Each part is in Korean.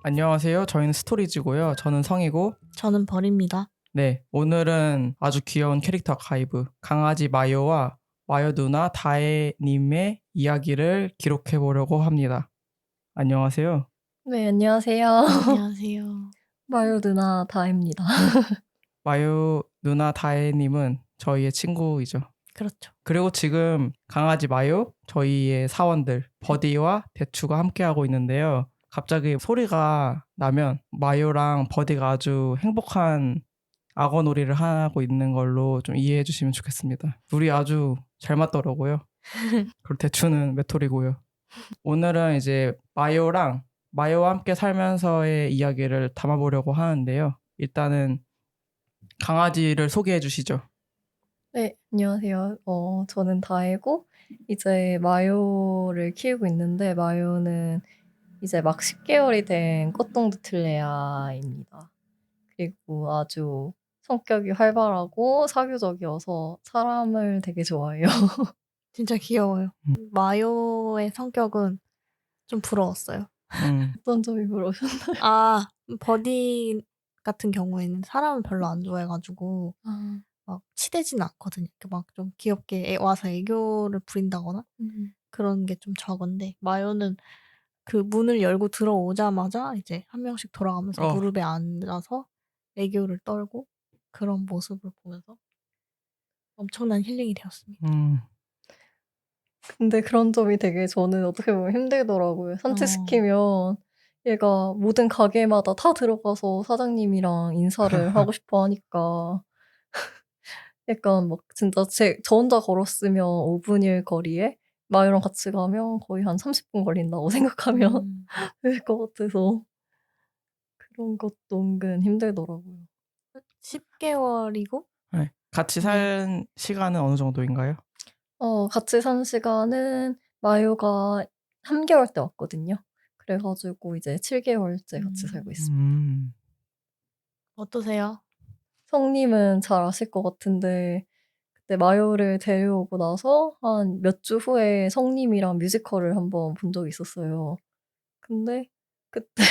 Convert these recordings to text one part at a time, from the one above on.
안녕하세요. 저희는 스토리지고요. 저는 성이고, 저는 벌입니다. 네, 오늘은 아주 귀여운 캐릭터 가이브, 강아지 마요와 마요 누나 다혜님의 이야기를 기록해 보려고 합니다. 안녕하세요. 네, 안녕하세요. 안녕하세요. 마요 누나 다혜입니다. 마요 누나 다혜님은 저희의 친구이죠. 그렇죠. 그리고 지금 강아지 마요, 저희의 사원들, 버디와 대추가 함께하고 있는데요. 갑자기 소리가 나면 마요랑 버디가 아주 행복한 악어놀이를 하고 있는 걸로 좀 이해해 주시면 좋겠습니다. 둘이 아주 잘 맞더라고요. 그리고 대추는 메토리고요. 오늘은 이제 마요와 함께 살면서의 이야기를 담아보려고 하는데요. 일단은 강아지를 소개해 주시죠. 네, 안녕하세요. 저는 다혜고, 이제 마요를 키우고 있는데, 마요는 이제 막 10개월이 된 꽃동두틀레아입니다. 그리고 아주 성격이 활발하고 사교적이어서 사람을 되게 좋아해요. 진짜 귀여워요. 마요의 성격은 좀 부러웠어요. 어떤 점이 부러우셨나요? 아, 버디 같은 경우에는 사람을 별로 안 좋아해가지고 막 치대지는 않거든요. 이렇게 막 좀 귀엽게 와서 애교를 부린다거나 그런 게 좀 적은데 마요는 그 문을 열고 들어오자마자 이제 한 명씩 돌아가면서 무릎에 앉아서 애교를 떨고 그런 모습을 보면서 엄청난 힐링이 되었습니다. 근데 그런 점이 되게 저는 어떻게 보면 힘들더라고요. 산책시키면 얘가 모든 가게마다 다 들어가서 사장님이랑 인사를 하고 싶어 하니까 약간 막 진짜 저 혼자 걸었으면 5분일 거리에 마유랑 같이 가면 거의 한 30분 걸린다고 생각하면 될 것 같아서 그런 것도 은근 힘들더라고요. 10개월이고 네. 같이 산 시간은 어느 정도인가요? 같이 산 시간은 마유가 3개월 때 왔거든요. 그래 가지고 이제 7개월째 같이 살고 있습니다. 어떠세요? 성님은 잘 아실 것 같은데 그때 마요를 데려오고 나서 한 몇 주 후에 성님이랑 뮤지컬을 한번 본 적이 있었어요. 근데 그때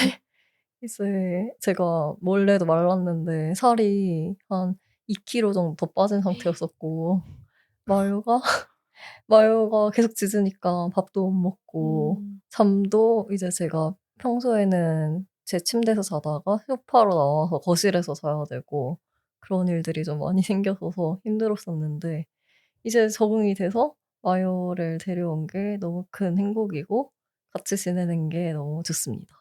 이제 제가 원래도 말랐는데 살이 한 2kg 정도 더 빠진 상태였었고 마요가 계속 짖으니까 밥도 못 먹고 잠도 이제 제가 평소에는 제 침대에서 자다가 소파로 나와서 거실에서 자야 되고 그런 일들이 좀 많이 생겼어서 힘들었었는데 이제 적응이 돼서 마요를 데려온 게 너무 큰 행복이고 같이 지내는 게 너무 좋습니다.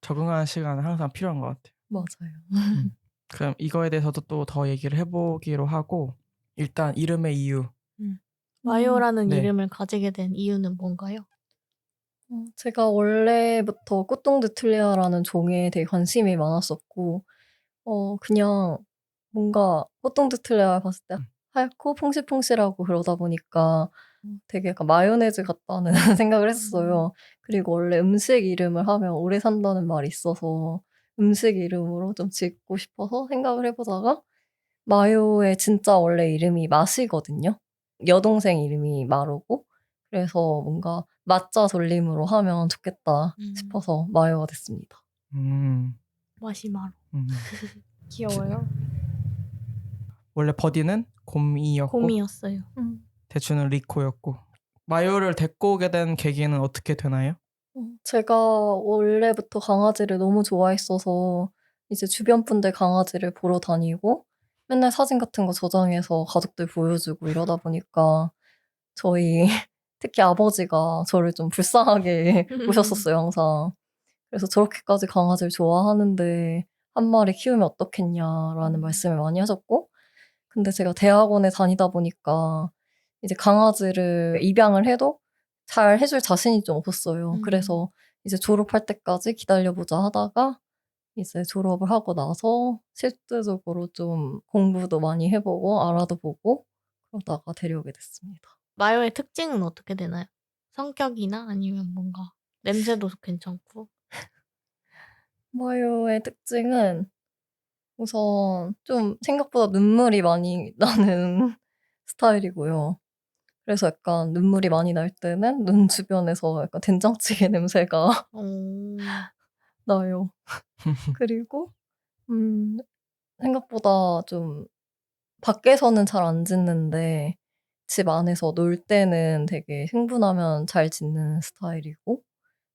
적응하는 시간은 항상 필요한 것 같아요. 맞아요. 그럼 이거에 대해서도 또 더 얘기를 해보기로 하고, 일단 이름의 이유. 마요라는 네. 이름을 가지게 된 이유는 뭔가요? 제가 원래부터 꽃동두틀레아라는 종에 되게 관심이 많았었고 그냥 뭔가 꽃동두틀레아를 봤을 때 하얗고 퐁실퐁실하고 그러다 보니까 되게 약간 마요네즈 같다는 생각을 했어요. 그리고 원래 음식 이름을 하면 오래 산다는 말이 있어서 음식 이름으로 좀 짓고 싶어서 생각을 해 보다가 마요의 진짜 원래 이름이 맛이거든요. 여동생 이름이 마루고 그래서 뭔가 맛자 돌림으로 하면 좋겠다 싶어서 마요가 됐습니다. 맛이 마루. 음. 귀여워요. 원래 버디는 곰이었고, 곰이었어요. 대추는 리코였고. 마요를 데리고 오게 된 계기는 어떻게 되나요? 제가 원래부터 강아지를 너무 좋아했어서 이제 주변 분들 강아지를 보러 다니고 맨날 사진 같은 거 저장해서 가족들 보여주고 이러다 보니까 저희 특히 아버지가 저를 좀 불쌍하게 보셨었어요, 항상. 그래서 "저렇게까지 강아지를 좋아하는데 한 마리 키우면 어떻겠냐."라는 말씀을 많이 하셨고 근데 제가 대학원에 다니다 보니까 이제 강아지를 입양을 해도 잘 해줄 자신이 좀 없었어요. 그래서 이제 졸업할 때까지 기다려 보자 하다가 이제 졸업을 하고 나서 실질적으로 좀 공부도 많이 해 보고 알아도 보고 그러다가 데려오게 됐습니다. 마요의 특징은 어떻게 되나요? 성격이나 아니면 뭔가 냄새도 괜찮고. 마요의 특징은 우선 좀 생각보다 눈물이 많이 나는 스타일이고요. 그래서 약간 눈물이 많이 날 때는 눈 주변에서 약간 된장찌개 냄새가 어. 나요. 그리고 생각보다 좀 밖에서는 잘 안 짖는데 집 안에서 놀 때는 되게 흥분하면 잘 짖는 스타일이고,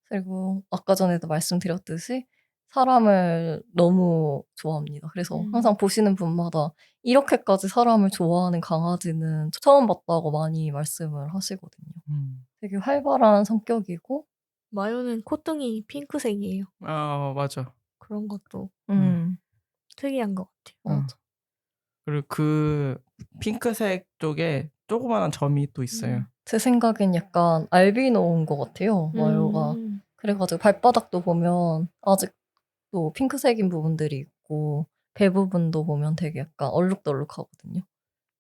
그리고 아까 전에도 말씀드렸듯이 사람을 너무 좋아합니다. 그래서 항상 보시는 분마다 "이렇게까지 사람을 좋아하는 강아지는 처음 봤다."고 많이 말씀을 하시거든요. 되게 활발한 성격이고. 마요는 콧등이 핑크색이에요. 맞아. 그런 것도 음. 특이한 것 같아요. 맞아. 그리고 그 핑크색 쪽에 조그마한 점이 또 있어요. 제 생각엔 약간 알비노인 것 같아요, 마요가. 그래 가지고 발바닥도 보면 아직도 핑크색인 부분들이 있고 배 부분도 보면 되게 약간 얼룩덜룩하거든요.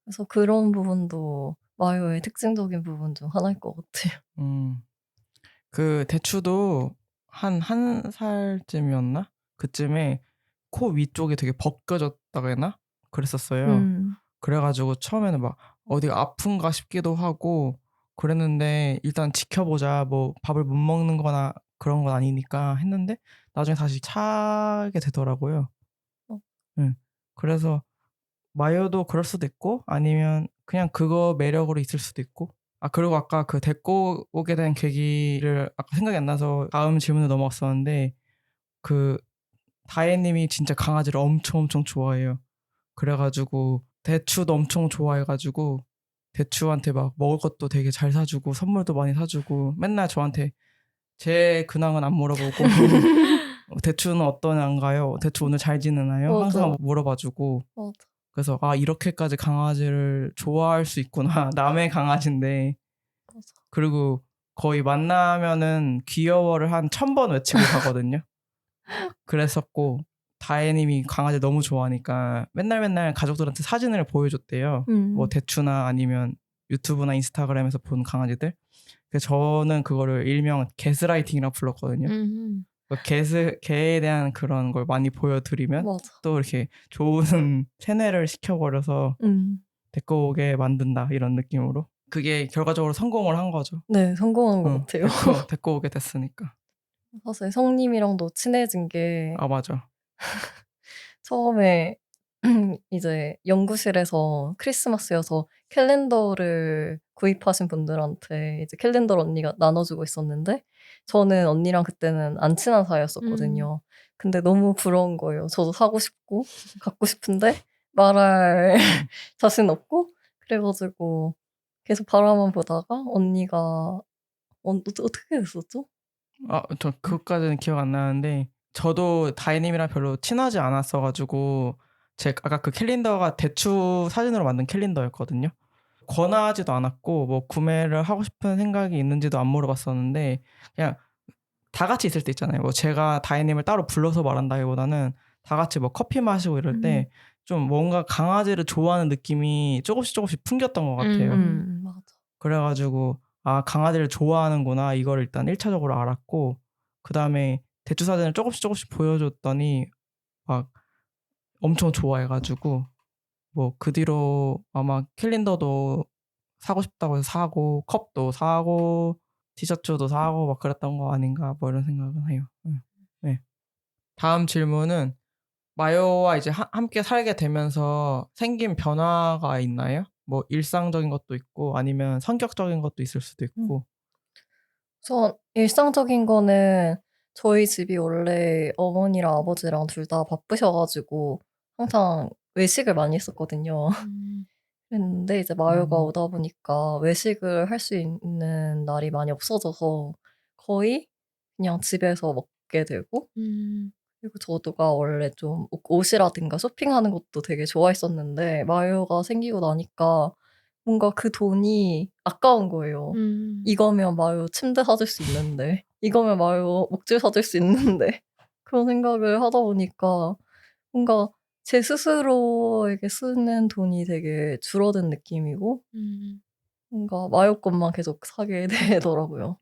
그래서 그런 부분도 마요의 특징적인 부분 중 하나일 것 같아요. 그 대추도 한 살쯤이었나? 그쯤에 코 위쪽이 되게 벗겨졌다고 했나? 그랬었어요. 그래가지고 처음에는 막 어디가 아픈가 싶기도 하고 그랬는데 일단 지켜보자, 뭐 밥을 못 먹는 거나 그런 건 아니니까 했는데 나중에 다시 차게 되더라고요. 어. 응. 그래서 마요도 그럴 수도 있고 아니면 그냥 그거 매력으로 있을 수도 있고. 그리고 아까 그 데리고 오게 된 계기를 아까 생각이 안 나서 다음 질문으로 넘어갔었는데, 그 다혜님이 진짜 강아지를 엄청 좋아해요. 그래가지고 대추도 엄청 좋아해가지고 대추한테 막 먹을 것도 되게 잘 사주고 선물도 많이 사주고 맨날 저한테 제 근황은 안 물어보고 대추는 어떤 애인가요? 대추 오늘 잘 지내나요? 맞아. 항상 물어봐주고. 맞아. 그래서 이렇게까지 강아지를 좋아할 수 있구나. 남의 강아지인데. 맞아. 그리고 거의 만나면은 귀여워를 한 1000번 외치고 가거든요. 그랬었고 다혜님이 강아지 너무 좋아하니까 맨날 가족들한테 사진을 보여줬대요. 뭐 대추나 아니면 유튜브나 인스타그램에서 본 강아지들. 그래서 저는 그거를 일명 게스라이팅이라고 불렀거든요. 개에 대한 그런 걸 많이 보여드리면 맞아. 또 이렇게 좋은 세뇌를 시켜버려서 데리고 오게 만든다, 이런 느낌으로. 그게 결과적으로 성공을 한 거죠. 네, 성공한 것 같아요. 데리고 오게 됐으니까. 사실 성님이랑도 친해진 게 맞아. 처음에 이제 연구실에서 크리스마스여서 캘린더를 구입하신 분들한테 이제 캘린더를 언니가 나눠주고 있었는데 저는 언니랑 그때는 안 친한 사이였었거든요. 근데 너무 부러운 거예요. 저도 사고 싶고 갖고 싶은데 말할 자신 없고, 그래가지고 계속 바라만 보다가 언니가 어떻게 됐었죠? 저 그것까지는 기억 안 나는데 저도 다혜님이랑 별로 친하지 않았어가지고 아까 그 캘린더가 대추 사진으로 만든 캘린더였거든요. 권하지도 않았고 뭐 구매를 하고 싶은 생각이 있는지도 안 물어봤었는데 그냥 다 같이 있을 때 있잖아요. 뭐 제가 다혜님을 따로 불러서 말한다기보다는 다 같이 뭐 커피 마시고 이럴 때 좀 뭔가 강아지를 좋아하는 느낌이 조금씩 풍겼던 것 같아요. 맞아. 그래가지고 강아지를 좋아하는구나, 이걸 일단 1차적으로 알았고, 그 다음에 대추 사진을 조금씩 보여줬더니 막 엄청 좋아해가지고 뭐 그 뒤로 아마 캘린더도 사고 싶다고 해서 사고 컵도 사고 티셔츠도 사고 막 그랬던 거 아닌가, 뭐 이런 생각은 해요. 네. 다음 질문은 마요와 이제 함께 살게 되면서 생긴 변화가 있나요? 뭐 일상적인 것도 있고 아니면 성격적인 것도 있을 수도 있고. 저 일상적인 거는 저희 집이 원래 어머니랑 아버지랑 둘 다 바쁘셔 가지고 항상 외식을 많이 했었거든요. 그랬는데 이제 마요가 오다 보니까 외식을 할 수 있는 날이 많이 없어져서 거의 그냥 집에서 먹게 되고, 그리고 저도가 원래 좀 옷이라든가 쇼핑하는 것도 되게 좋아했었는데 마요가 생기고 나니까 뭔가 그 돈이 아까운 거예요. 이거면 마요 침대 사줄 수 있는데, 이거면 마요 목줄 사줄 수 있는데 그런 생각을 하다 보니까 뭔가 제 스스로에게 쓰는 돈이 되게 줄어든 느낌이고 뭔가 마요 것만 계속 사게 되더라고요.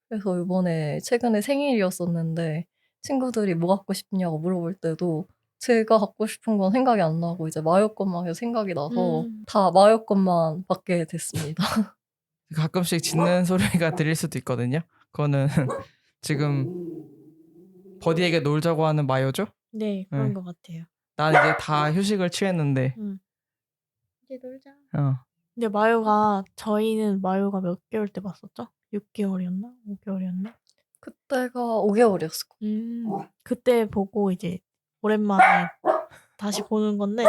그래서 이번에 최근에 생일이었었는데 친구들이 "뭐 갖고 싶냐."고 물어볼 때도 제가 갖고 싶은 건 생각이 안 나고 이제 마요 것만 계속 생각이 나서 다 마요 것만 받게 됐습니다. 가끔씩 짖는 소리가 들릴 수도 있거든요. 그거는 지금 버디에게 놀자고 하는 마요죠? 네, 그런 네. 것 같아요. 난 이제 다 휴식을 취했는데. 이제 놀자. 어. 근데 저희는 마요가 몇 개월 때 봤었죠? 6개월이었나? 5개월이었나? 그때가 5개월이었을 거. 그때 보고 이제 오랜만에 다시 보는 건데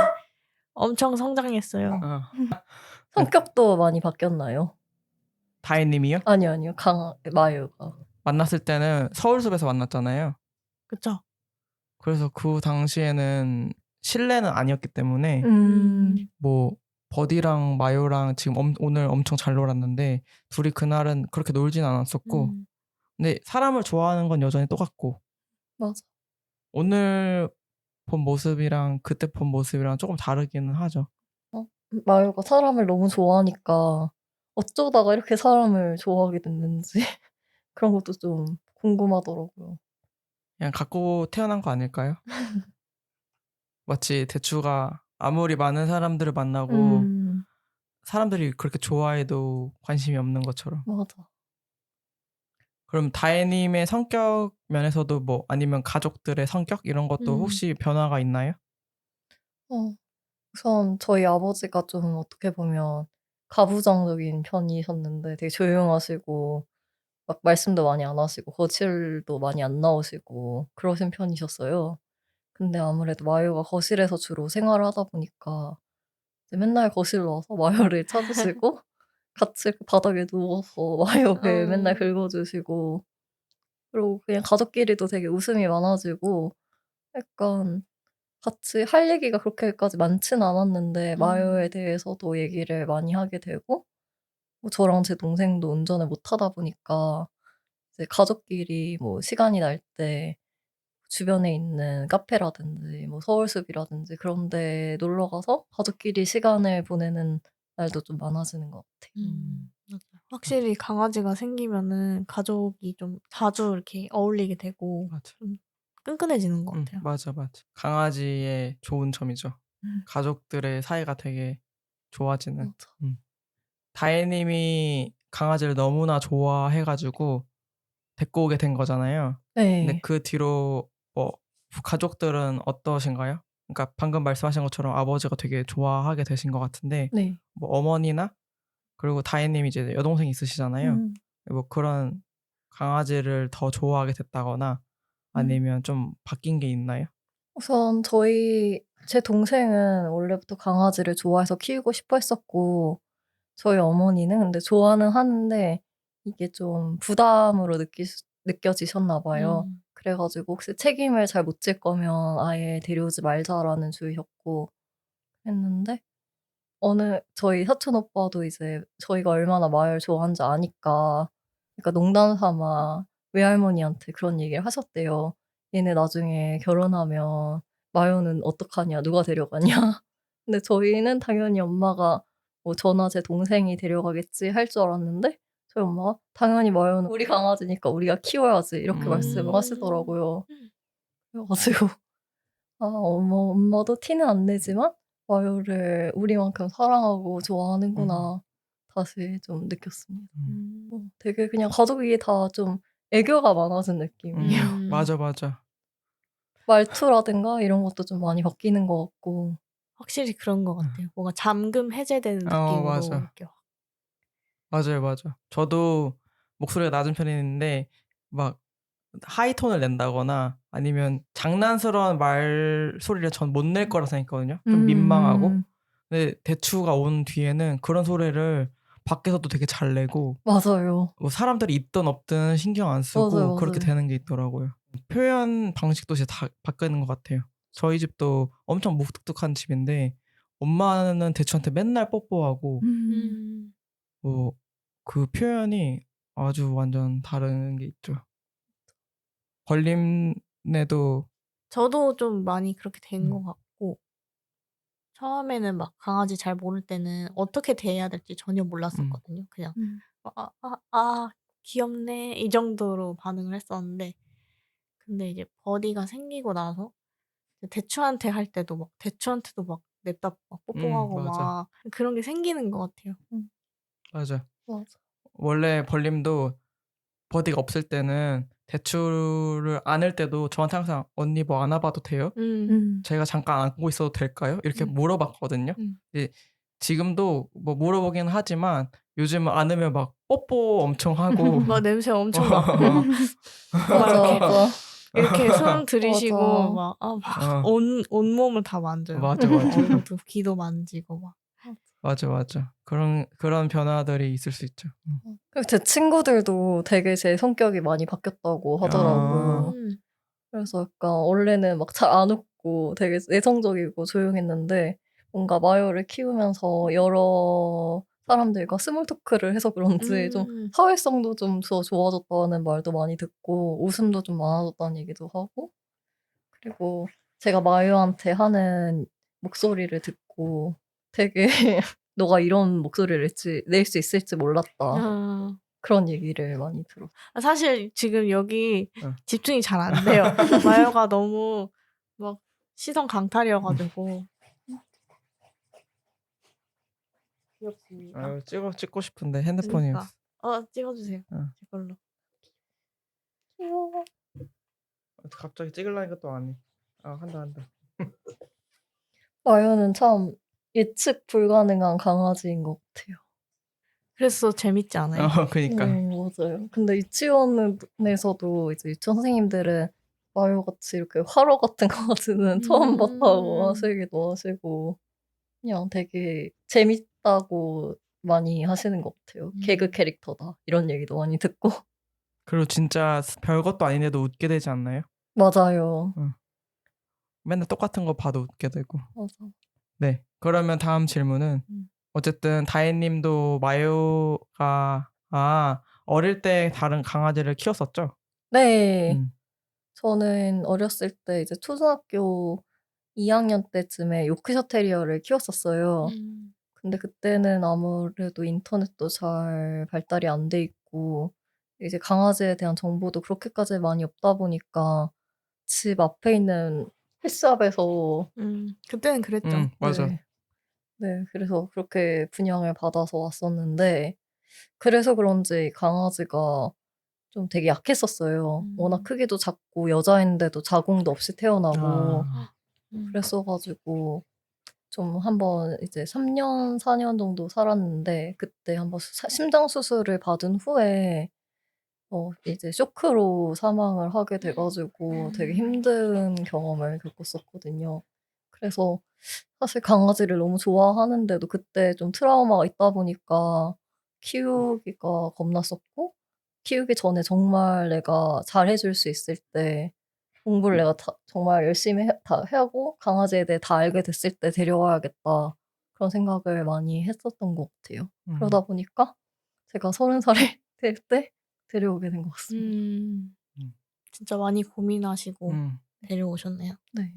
엄청 성장했어요. 어. 성격도 많이 바뀌었나요? 다혜님이요? 아니요. 마유가. 만났을 때는 서울숲에서 만났잖아요. 그쵸? 그래서 그 당시에는 실내는 아니었기 때문에 뭐 버디랑 마요랑 지금 오늘 엄청 잘 놀았는데 둘이 그날은 그렇게 놀진 않았었고 근데 사람을 좋아하는 건 여전히 똑같고 맞아. 오늘 본 모습이랑 그때 본 모습이랑 조금 다르기는 하죠. 마유가 사람을 너무 좋아하니까 어쩌다가 이렇게 사람을 좋아하게 됐는지 그런 것도 좀 궁금하더라고요. 그냥 갖고 태어난 거 아닐까요? 마치 대추가 아무리 많은 사람들을 만나고 사람들이 그렇게 좋아해도 관심이 없는 것처럼. 맞아. 그럼 다혜님의 성격 면에서도 뭐 아니면 가족들의 성격 이런 것도 혹시 변화가 있나요? 우선 저희 아버지가 좀 어떻게 보면 가부장적인 편이셨는데 되게 조용하시고 막 말씀도 많이 안 하시고 거실도 많이 안 나오시고 그러신 편이셨어요. 근데 아무래도 마유가 거실에서 주로 생활을 하다 보니까 이제 맨날 거실로 와서 마유를 찾으시고 같이 그 바닥에 누워서 마유 배 맨날 긁어주시고 그리고 그냥 가족끼리도 되게 웃음이 많아지고 약간 같이 할 얘기가 그렇게까지 많진 않았는데 마요에 대해서도 얘기를 많이 하게 되고 뭐 저랑 제 동생도 운전을 못 하다 보니까 이제 가족끼리 뭐 시간이 날 때 주변에 있는 카페라든지 뭐 서울숲이라든지 그런 데 놀러 가서 가족끼리 시간을 보내는 날도 좀 많아지는 것 같아요. 맞아요. 확실히 강아지가 생기면은 가족이 좀 자주 이렇게 어울리게 되고 맞아. 좀 끈끈해지는 것 같아요. 맞아. 강아지의 좋은 점이죠. 가족들의 사이가 되게 좋아지는. 맞아. 다혜님이 강아지를 너무나 좋아해가지고 데리고 오게 된 거잖아요. 근데 네. 그 뒤로 뭐 가족들은 어떠신가요? 그러니까 방금 말씀하신 것처럼 아버지가 되게 좋아하게 되신 것 같은데 네. 뭐 어머니나 그리고 다혜님이 이제 여동생이 있으시잖아요. 뭐 그런 강아지를 더 좋아하게 됐다거나 아니면 좀 바뀐 게 있나요? 우선 제 동생은 원래부터 강아지를 좋아해서 키우고 싶어 했었고 저희 어머니는 근데 좋아는 하는데 이게 좀 부담으로 느껴지셨나 봐요. 그래 가지고 혹시 책임을 잘 못 질 거면 아예 데려오지 말자라는 주의셨고 했는데 저희 사촌 오빠도 이제 저희가 얼마나 마을 좋아하는지 아니까 그러니까 농담 삼아 외할머니한테 그런 얘기를 하셨대요. "얘네 나중에 결혼하면 마요는 어떡하냐. 누가 데려가냐." 근데 저희는 당연히 엄마가 뭐 저나 제 동생이 데려가겠지 할 줄 알았는데 저희 엄마가 "당연히 마요는 우리 강아지니까 우리가 키워야지." 이렇게 말씀을 하시더라고요. 그래 가지고 엄마도 티는 안 내지만 마요를 우리만큼 사랑하고 좋아하는구나 다시 좀 느꼈습니다. 되게 그냥 가족이 다 좀 애교가 많아진 느낌이에요. 맞아. 말투라든가 이런 것도 좀 많이 바뀌는 것 같고. 확실히 그런 것 같아요. 뭔가 잠금 해제되는 느낌으로 맞아. 이렇게 맞아요. 저도 목소리가 낮은 편인데 막 하이톤을 낸다거나 아니면 장난스러운 말소리를 전 못 낼 거라 생각했거든요. 좀 민망하고. 근데 대추가 온 뒤에는 그런 소리를 밖에서도 되게 잘 내고 맞아요. 뭐 사람들이 있든 없든 신경 안 쓰고 맞아요. 그렇게 되는 게 있더라고요. 표현 방식도 이제 다 바뀌는 것 같아요. 저희 집도 엄청 무뚝뚝한 집인데 엄마는 대추한테 맨날 뽀뽀하고 뭐 그 표현이 아주 완전 다른 게 있죠. 벌림내도 저도 좀 많이 그렇게 된 것 같고 처음에는 막 강아지 잘 모를 때는 어떻게 대해야 될지 전혀 몰랐었거든요. 그냥 '귀엽네.' 이 정도로 반응을 했었는데 근데 이제 버디가 생기고 나서 대추한테 할 때도 막 대추한테도 막 냅다 막 뽀뽀하고 맞아. 막 그런 게 생기는 것 같아요. 맞아. 맞아. 원래 벌림도 버디가 없을 때는 대출을 안을 때도 저한테 항상 언니 뭐 안아봐도 돼요? 제가 잠깐 안고 있어도 될까요? 이렇게 물어봤거든요. 근데 지금도 뭐 물어보긴 하지만 요즘은 안으면 막 뽀뽀 엄청 하고 막 냄새 엄청 맡고 맞아, 이렇게 맞아. 이렇게 손 들이시고 맞아. 어, 온몸을 다 만져요. 맞아. 얼굴도 귀도 만지고 막. 맞아. 그런 변화들이 있을 수 있죠. 그리고 제 친구들도 되게 제 성격이 많이 바뀌었다고 하더라고요. 그래서 약간 원래는 막 잘 안 웃고 되게 내성적이고 조용했는데 뭔가 마요를 키우면서 여러 사람들과 스몰 토크를 해서 그런지 좀 사회성도 좀 더 좋아졌다는 말도 많이 듣고 웃음도 좀 많아졌다는 얘기도 하고 그리고 제가 마요한테 하는 목소리를 듣고 되게 "너가 이런 목소리를 낼 수 있을지 몰랐다." 그런 얘기를 많이 들었어요. 사실 지금 여기 응. 집중이 잘 안 돼요. 마요가 너무 막 시선 강탈이어가지고. 귀엽습니다. 아유, 찍고 싶은데 핸드폰이 그러니까. 찍어주세요. 응. 제 걸로. 귀여워. 갑자기 찍으려니까 또 아니. 한다. 마요는 참 예측 불가능한 강아지인 것 같아요. 그래서 재밌지 않아요? 그니까. 맞아요. 근데 유치원에서도 이제 유치원 선생님들은 마요같이 이렇게 화로 같은 강아지는 처음 봤다고 하시기도 하시고 그냥 되게 재밌다고 많이 하시는 것 같아요. 개그 캐릭터다 이런 얘기도 많이 듣고. 그리고 진짜 별것도 아닌데도 웃게 되지 않나요? 맞아요. 맨날 똑같은 거 봐도 웃게 되고. 맞아. 네. 그러면 다음 질문은 어쨌든 다혜님도 마요가 어릴 때 다른 강아지를 키웠었죠? 네. 음. 저는 어렸을 때 이제 초등학교 2학년 때쯤에 요크셔 테리어를 키웠었어요. 근데 그때는 아무래도 인터넷도 잘 발달이 안 돼 있고 이제 강아지에 대한 정보도 그렇게까지 많이 없다 보니까 집 앞에 있는 펫샵에서 그때는 그랬죠. 맞아. 네. 그래서 그렇게 분양을 받아서 왔었는데 그래서 그런지 강아지가 좀 되게 약했었어요. 워낙 크기도 작고 여자인데도 자궁도 없이 태어나고 그랬어 가지고 좀 한번 이제 3 년 4년 정도 살았는데 그때 한번 심장 수술을 받은 후에 이제 쇼크로 사망을 하게 돼 가지고 되게 힘든 경험을 겪었었거든요. 그래서 사실 강아지를 너무 좋아하는데도 그때 좀 트라우마가 있다 보니까 키우기가 겁났었고 키우기 전에 정말 내가 잘해 줄 수 있을 때 공부를 내가 다 정말 열심히 다 하고 강아지에 대해 다 알게 됐을 때 데려와야겠다. 그런 생각을 많이 했었던 것 같아요. 그러다 보니까 제가 30 살이 될 때 데려오게 된 것 같습니다. 음. 진짜 많이 고민하시고 데려오셨네요. 네.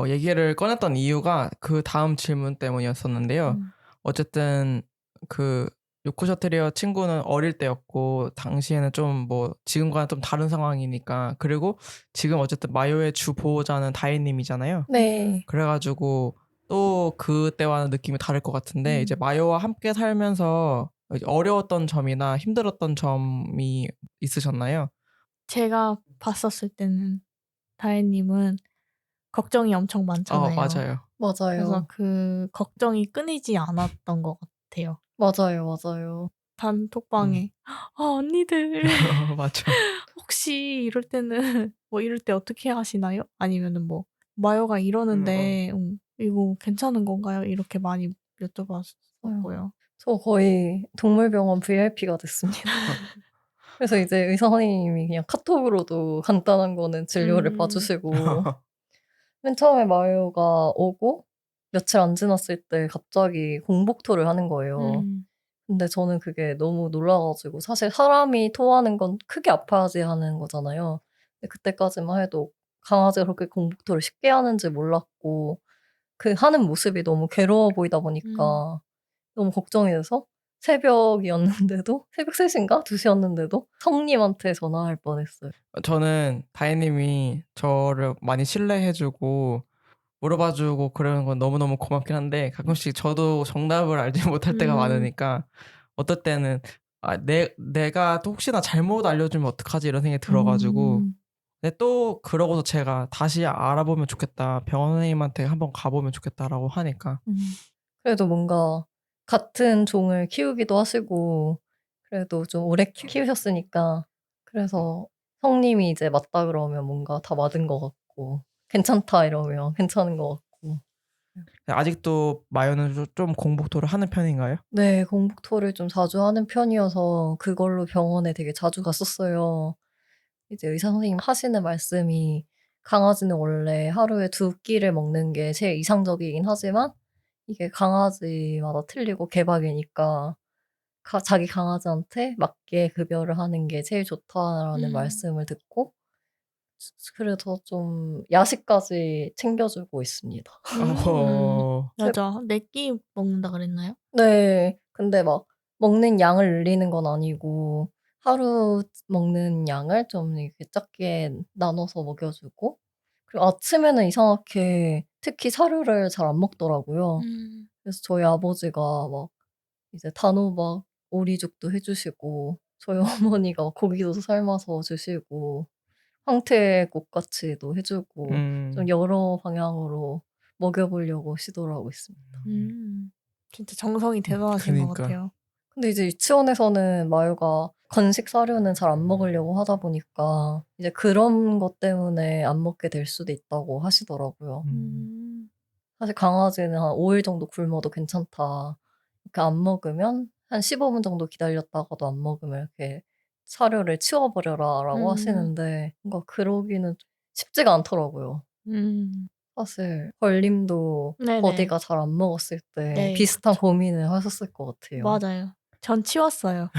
얘기를 꺼냈던 이유가 그 다음 질문 때문이었었는데요. 어쨌든 그 요크셔 테리어 친구는 어릴 때였고 당시에는 좀 뭐 지금과는 좀 다른 상황이니까 그리고 지금 어쨌든 마요의 주 보호자는 다혜님이잖아요. 네. 그래가지고 또 그때와는 느낌이 다를 것 같은데 이제 마요와 함께 살면서 이제 어려웠던 점이나 힘들었던 점이 있으셨나요? 제가 봤었을 때는 다혜님은 걱정이 엄청 많잖아요. 맞아요. 그래서 맞아요. 그 걱정이 끊이지 않았던 것 같아요. 맞아요. 단톡방에 언니들 맞아. 혹시 이럴 때는 뭐 이럴 때 어떻게 하시나요? 아니면은 뭐 마요가 이러는데 이거 괜찮은 건가요? 이렇게 많이 여쭤봤었고요. 저 거의 동물병원 VIP가 됐습니다. 그래서 이제 의사 선생님이 그냥 카톡으로도 간단한 거는 진료를 봐 주시고 맨 처음에 마요가 오고 며칠 안 지났을 때 갑자기 공복토를 하는 거예요. 근데 저는 그게 너무 놀라 가지고 사실 사람이 토하는 건 크게 아파야지 하는 거잖아요. 근데 그때까지만 해도 강아지가 그렇게 공복토를 쉽게 하는지 몰랐고 그 하는 모습이 너무 괴로워 보이다 보니까 너무 걱정이 돼서 새벽이었는데도 새벽 3 인가 2 시였는데도 성님한테 전화할 뻔했어요. 저는 다혜님이 저를 많이 신뢰해 주고 물어봐 주고 그러는 건 너무너무 고맙긴 한데 가끔씩 저도 정답을 알지 못할 때가 많으니까 어떨 때는 내가 또 혹시나 잘못 알려주면 어떡하지 이런 생각이 들어가지고 근데 또 그러고서 제가 다시 알아보면 좋겠다. 병원 선생님한테 한번 가보면 좋겠다라고 하니까 그래도 뭔가 같은 종을 키우기도 하시고 그래도 좀 오래 키우셨으니까 그래서 성님이 이제 맞다 그러면 뭔가 다 맞은 것 같고 괜찮다 이러면 괜찮은 것 같고. 아직도 마요는 좀 공복토를 하는 편인가요? 네. 공복토를 좀 자주 하는 편이어서 그걸로 병원에 되게 자주 갔었어요. 이제 의사 선생님 하시는 말씀이 강아지는 원래 하루에 2끼를 먹는 게 제일 이상적이긴 하지만 이게 강아지마다 틀리고 개박이니까 자기 강아지한테 맞게 급여를 하는 게 제일 좋다라는 말씀을 듣고 그래서 좀 야식까지 챙겨 주고 있습니다. 맞아. 4끼 먹는다 그랬나요? 네. 근데 막 먹는 양을 늘리는 건 아니고 하루 먹는 양을 좀 이렇게 작게 나눠서 먹여 주고 그리고 아침에는 이상하게 특히 사료를 잘 안 먹더라고요. 그래서 저희 아버지가 막 이제 단호박 오리죽도 해 주시고 저희 어머니가 고기도 삶아서 주시고 황태국같이도 해 주고 좀 음, 여러 방향으로 먹여 보려고 시도를 하고 있습니다. 진짜 정성이 대단하신 것 그니까. 같아요. 근데 이제 유치원에서는 마유가 건식 사료는 잘 안 먹으려고 하다 보니까 이제 그런 것 때문에 안 먹게 될 수도 있다고 하시더라고요. 음. 사실 강아지는 한 5일 정도 굶어도 괜찮다. 이렇게 안 먹으면 한 15분 정도 기다렸다가도 안 먹으면 이렇게 "사료를 치워 버려라."라고 음. 하시는데 뭔가 그러기는 좀 쉽지가 않더라고요. 음. 사실 벌님도 네네. 버디가 잘 안 먹었을 때 네. 비슷한 고민을 하셨을 것 같아요. 맞아요. 전 치웠어요.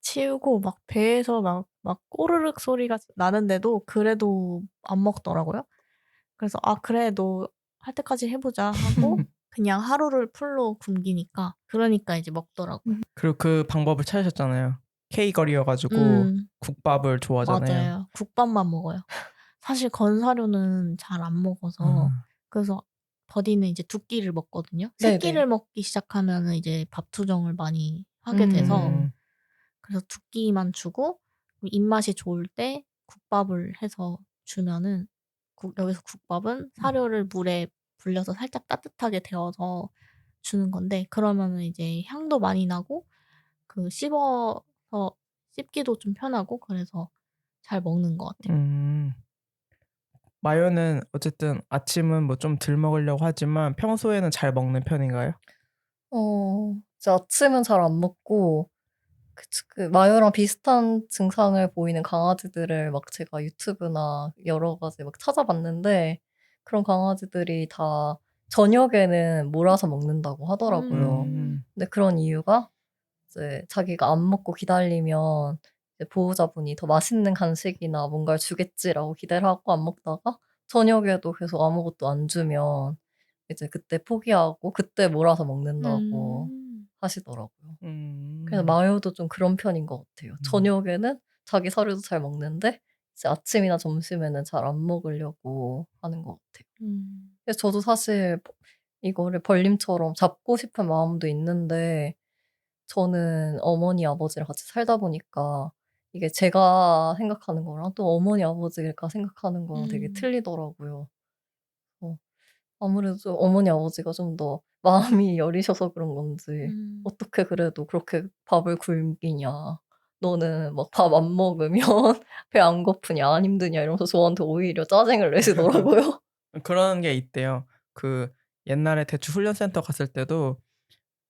치우고 막 배에서 막 꼬르륵 소리가 나는데도 그래도 안 먹더라고요. 그래서 '아 그래 너 할 때까지 해 보자.' 하고 그냥 하루를 풀로 굶기니까 그러니까 이제 먹더라고요. 그리고 그 방법을 찾으셨잖아요. K걸이어가지고 음. 국밥을 좋아하잖아요. 맞아요. 국밥만 먹어요. 사실 건사료는 잘 안 먹어서 아, 그래서 버디는 이제 2끼를 먹거든요. 3 네네. 끼를 먹기 시작하면은 이제 밥 투정을 많이 하게 돼서 음. 음, 그래서 2끼만 주고 입맛이 좋을 때 국밥을 해서 주면은 여기서 국밥은 사료를 물에 불려서 살짝 따뜻하게 데워서 주는 건데 그러면은 이제 향도 많이 나고 씹어서 씹기도 좀 편하고 그래서 잘 먹는 것 같아요. 음. 마요는 어쨌든 아침은 뭐 좀 덜 먹으려고 하지만 평소에는 잘 먹는 편인가요? 이제 아침은 잘 안 먹고 마요랑 비슷한 증상을 보이는 강아지들을 막 제가 유튜브나 여러 가지 막 찾아봤는데 그런 강아지들이 다 저녁에는 몰아서 먹는다고 하더라고요. 음. 근데 그런 이유가 이제 자기가 안 먹고 기다리면 이제 보호자분이 '더 맛있는 간식이나 뭔가를 주겠지.'라고 기대를 하고 안 먹다가 저녁에도 계속 아무것도 안 주면 이제 그때 포기하고 그때 몰아서 먹는다고 음. 하시더라고요. 그래서 음. 마요도 좀 그런 편인 것 같아요. 음. 저녁에는 자기 사료도 잘 먹는데 이제 아침이나 점심에는 잘 안 먹으려고 하는 것 같아요. 음. 그래서 저도 사실 이거를 벌님처럼 잡고 싶은 마음도 있는데 저는 어머니 아버지랑 같이 살다 보니까 이게 제가 생각하는 거랑 또 어머니 아버지가 생각하는 거랑 되게 음. 틀리더라고요. 어 아무래도 좀 어머니 아버지가 좀 더 마음이 여리셔서 그런 건지 음. "어떻게 그래도 그렇게 밥을 굶기냐. 너는 막 밥 안 먹으면 배 안 고프냐 안 힘드냐." 이러면서 저한테 오히려 짜증을 내시더라고요. 그런 게 있대요. 그 옛날에 대추 훈련센터 갔을 때도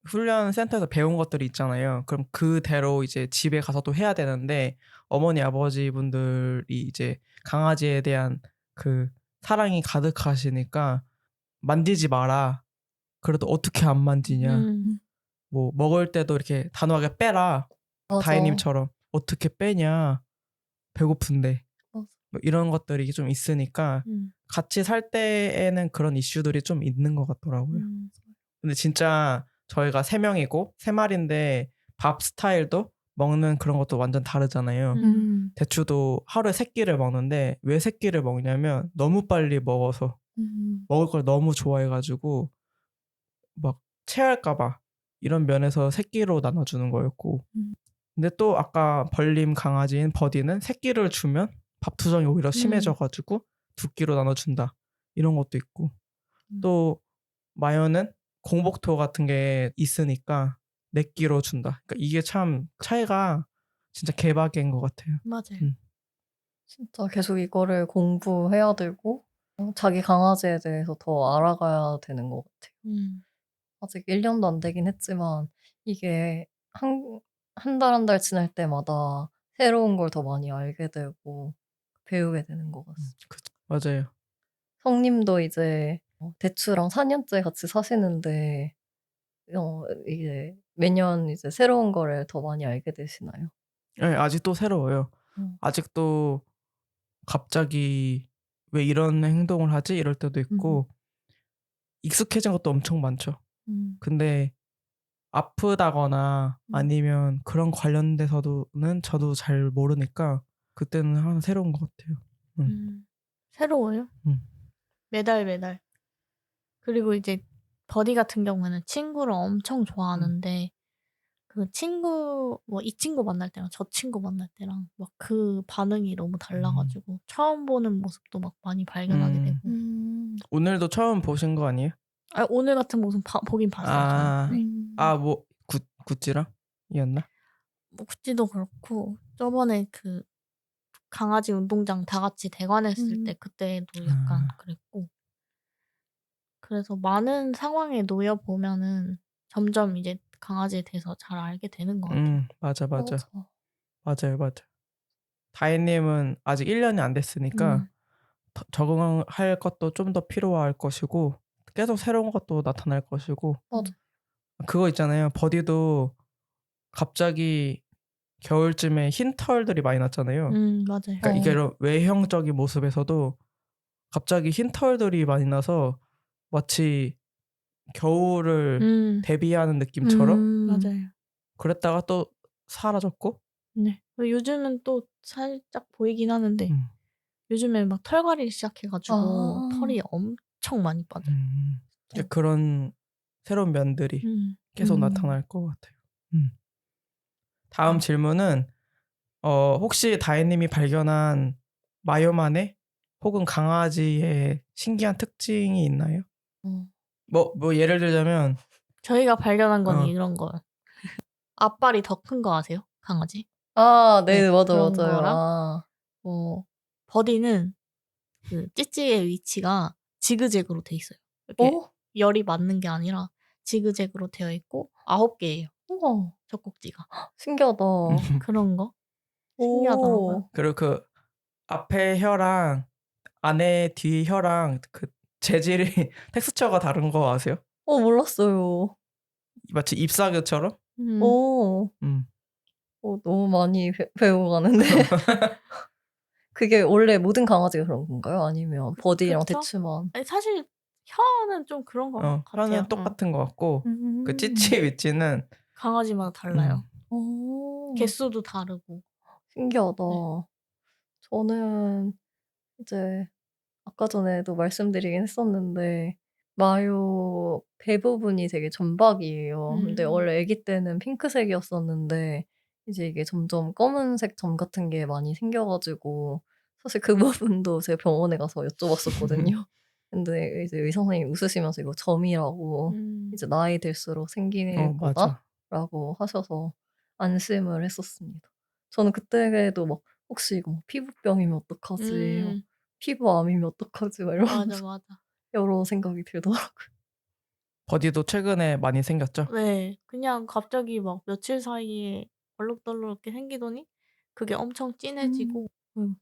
훈련센터에서 배운 것들이 있잖아요. 그럼 그대로 이제 집에 가서 또 해야 되는데 어머니 아버지분들이 이제 강아지에 대한 그 사랑이 가득하시니까 "만지지 마라." 그래도 "어떻게 안 만지냐." 음. 뭐 "먹을 때도 이렇게 단호하게 빼라." 맞아. 다혜님처럼 "어떻게 빼냐. 배고픈데." 맞아. 뭐 이런 것들이 좀 있으니까 음. 같이 살 때에는 그런 이슈들이 좀 있는 것 같더라고요. 음. 근데 진짜 저희가 3 명이고 3 마리인데 밥 스타일도 먹는 그런 것도 완전 다르잖아요. 음. 대추도 하루에 3 끼를 먹는데 왜 3 끼를 먹냐면 너무 빨리 먹어서 음. 먹을 걸 너무 좋아해 가지고 막 체할까 봐 이런 면에서 새끼로 나눠주는 거였고 근데 또 아까 벌림 강아지인 버디는 새끼를 주면 밥투정이 오히려 심해져가지고 두 끼로 나눠준다 이런 것도 있고 또 마요는 공복토 같은 게 있으니까 네 끼로 준다. 그러니까 이게 참 차이가 진짜 개박인 것 같아요. 맞아요. 진짜 계속 이거를 공부해야 되고 자기 강아지에 대해서 더 알아가야 되는 것 같아요. 아직 1년도 안 되긴 했지만 이게 한 달 한 달 지날 때마다 새로운 걸 더 많이 알게 되고 배우게 되는 것 같습니다. 맞아요. 성님도 이제 대추랑 4년째 같이 사시는데 이게 매년 이제 새로운 거를 더 많이 알게 되시나요? 네, 아직도 새로워요. 아직도 갑자기 왜 이런 행동을 하지? 이럴 때도 있고 익숙해진 것도 엄청 많죠. 근데 아프다거나 아니면 그런 관련돼서는 저도 잘 모르니까 그때는 항상 새로운 것 같아요. 새로워요. 매달. 그리고 이제 버디 같은 경우에는 친구를 엄청 좋아하는데 그 친구 뭐 이 친구 만날 때랑 저 친구 만날 때랑 막 그 반응이 너무 달라가지고 처음 보는 모습도 막 많이 발견하게 되고. 오늘도 처음 보신 거 아니에요? 아, 오늘 같은 모습 보긴 봤어요. 저는. 네. 뭐 구찌랑 이었나? 뭐 구찌도 그렇고 저번에 그 강아지 운동장 다 같이 대관했을 때 그때도 약간 그랬고. 그래서 많은 상황에 놓여 보면은 점점 이제 강아지에 대해서 잘 알게 되는 것 같아요. 맞아. 맞아요. 다혜님은 아직 1년이 안 됐으니까 적응할 것도 좀 더 필요할 것이고 계속 새로운 것도 나타날 것이고 맞아. 그거 있잖아요. 버디도 갑자기 겨울쯤에 흰 털들이 많이 났잖아요. 맞아요. 그러니까 이게 이런 외형적인 모습에서도 갑자기 흰 털들이 많이 나서 마치 겨울을 대비하는 느낌처럼 맞아요. 그랬다가 또 사라졌고 네. 요즘은 또 살짝 보이긴 하는데 요즘에 막 털갈이 시작해가지고 털이 엄청 많이 빠져요. 이제 그런 새로운 면들이 계속 나타날 것 같아요. 다음 질문은 혹시 다혜님이 발견한 마요만의 혹은 강아지의 신기한 특징이 있나요? 뭐 예를 들자면 저희가 발견한 건 이런 거. 앞발이 더 큰 거 아세요? 강아지? 네, 맞아, 그런 맞아요. 거랑 버디는 그 찌찌의 위치가 지그재그로 돼 있어요. 이렇게 열이 맞는 게 아니라 지그재그로 되어 있고 9개예요. 우와, 젖꼭지가. 신기하다. 그런 거 신기하더라고요. 그리고 그 앞에 혀랑 안에 뒤 혀랑 그 재질이 텍스처가 다른 거 아세요? 몰랐어요. 마치 잎사귀처럼? 너무 많이 배우고 가는데. 그게 원래 모든 강아지가 그런 건가요? 아니면 버디랑 그쵸? 대추만? 아니, 사실 혀는 좀 그런 것 같아요. 혀는 똑같은 것 같고 그 찌찌 위치는 강아지마다 달라요. 오, 개수도 다르고. 신기하다. 저는 이제 아까 전에도 말씀드리긴 했었는데 마요 배 부분이 되게 점박이에요. 근데 원래 아기 때는 핑크색이었었는데 이제 이게 점점 검은색 점 같은 게 많이 생겨 가지고 사실 그 부분도 제가 병원에 가서 여쭤봤었거든요. 근데 이제 의사 선생님이 웃으시면서 "이거 점이라고 이제 나이 들수록 생길 맞아. 거다."라고 하셔서 안심을 했었습니다. 저는 그때도 막 '혹시 이거 뭐 피부병이면 어떡하지?' 피부암이면 어떡하지? 막 이러면서 맞아. 여러 생각이 들더라고요. 버디도 최근에 많이 생겼죠? 네. 그냥 갑자기 막 며칠 사이에 얼룩덜룩하게 생기더니 그게 엄청 진해지고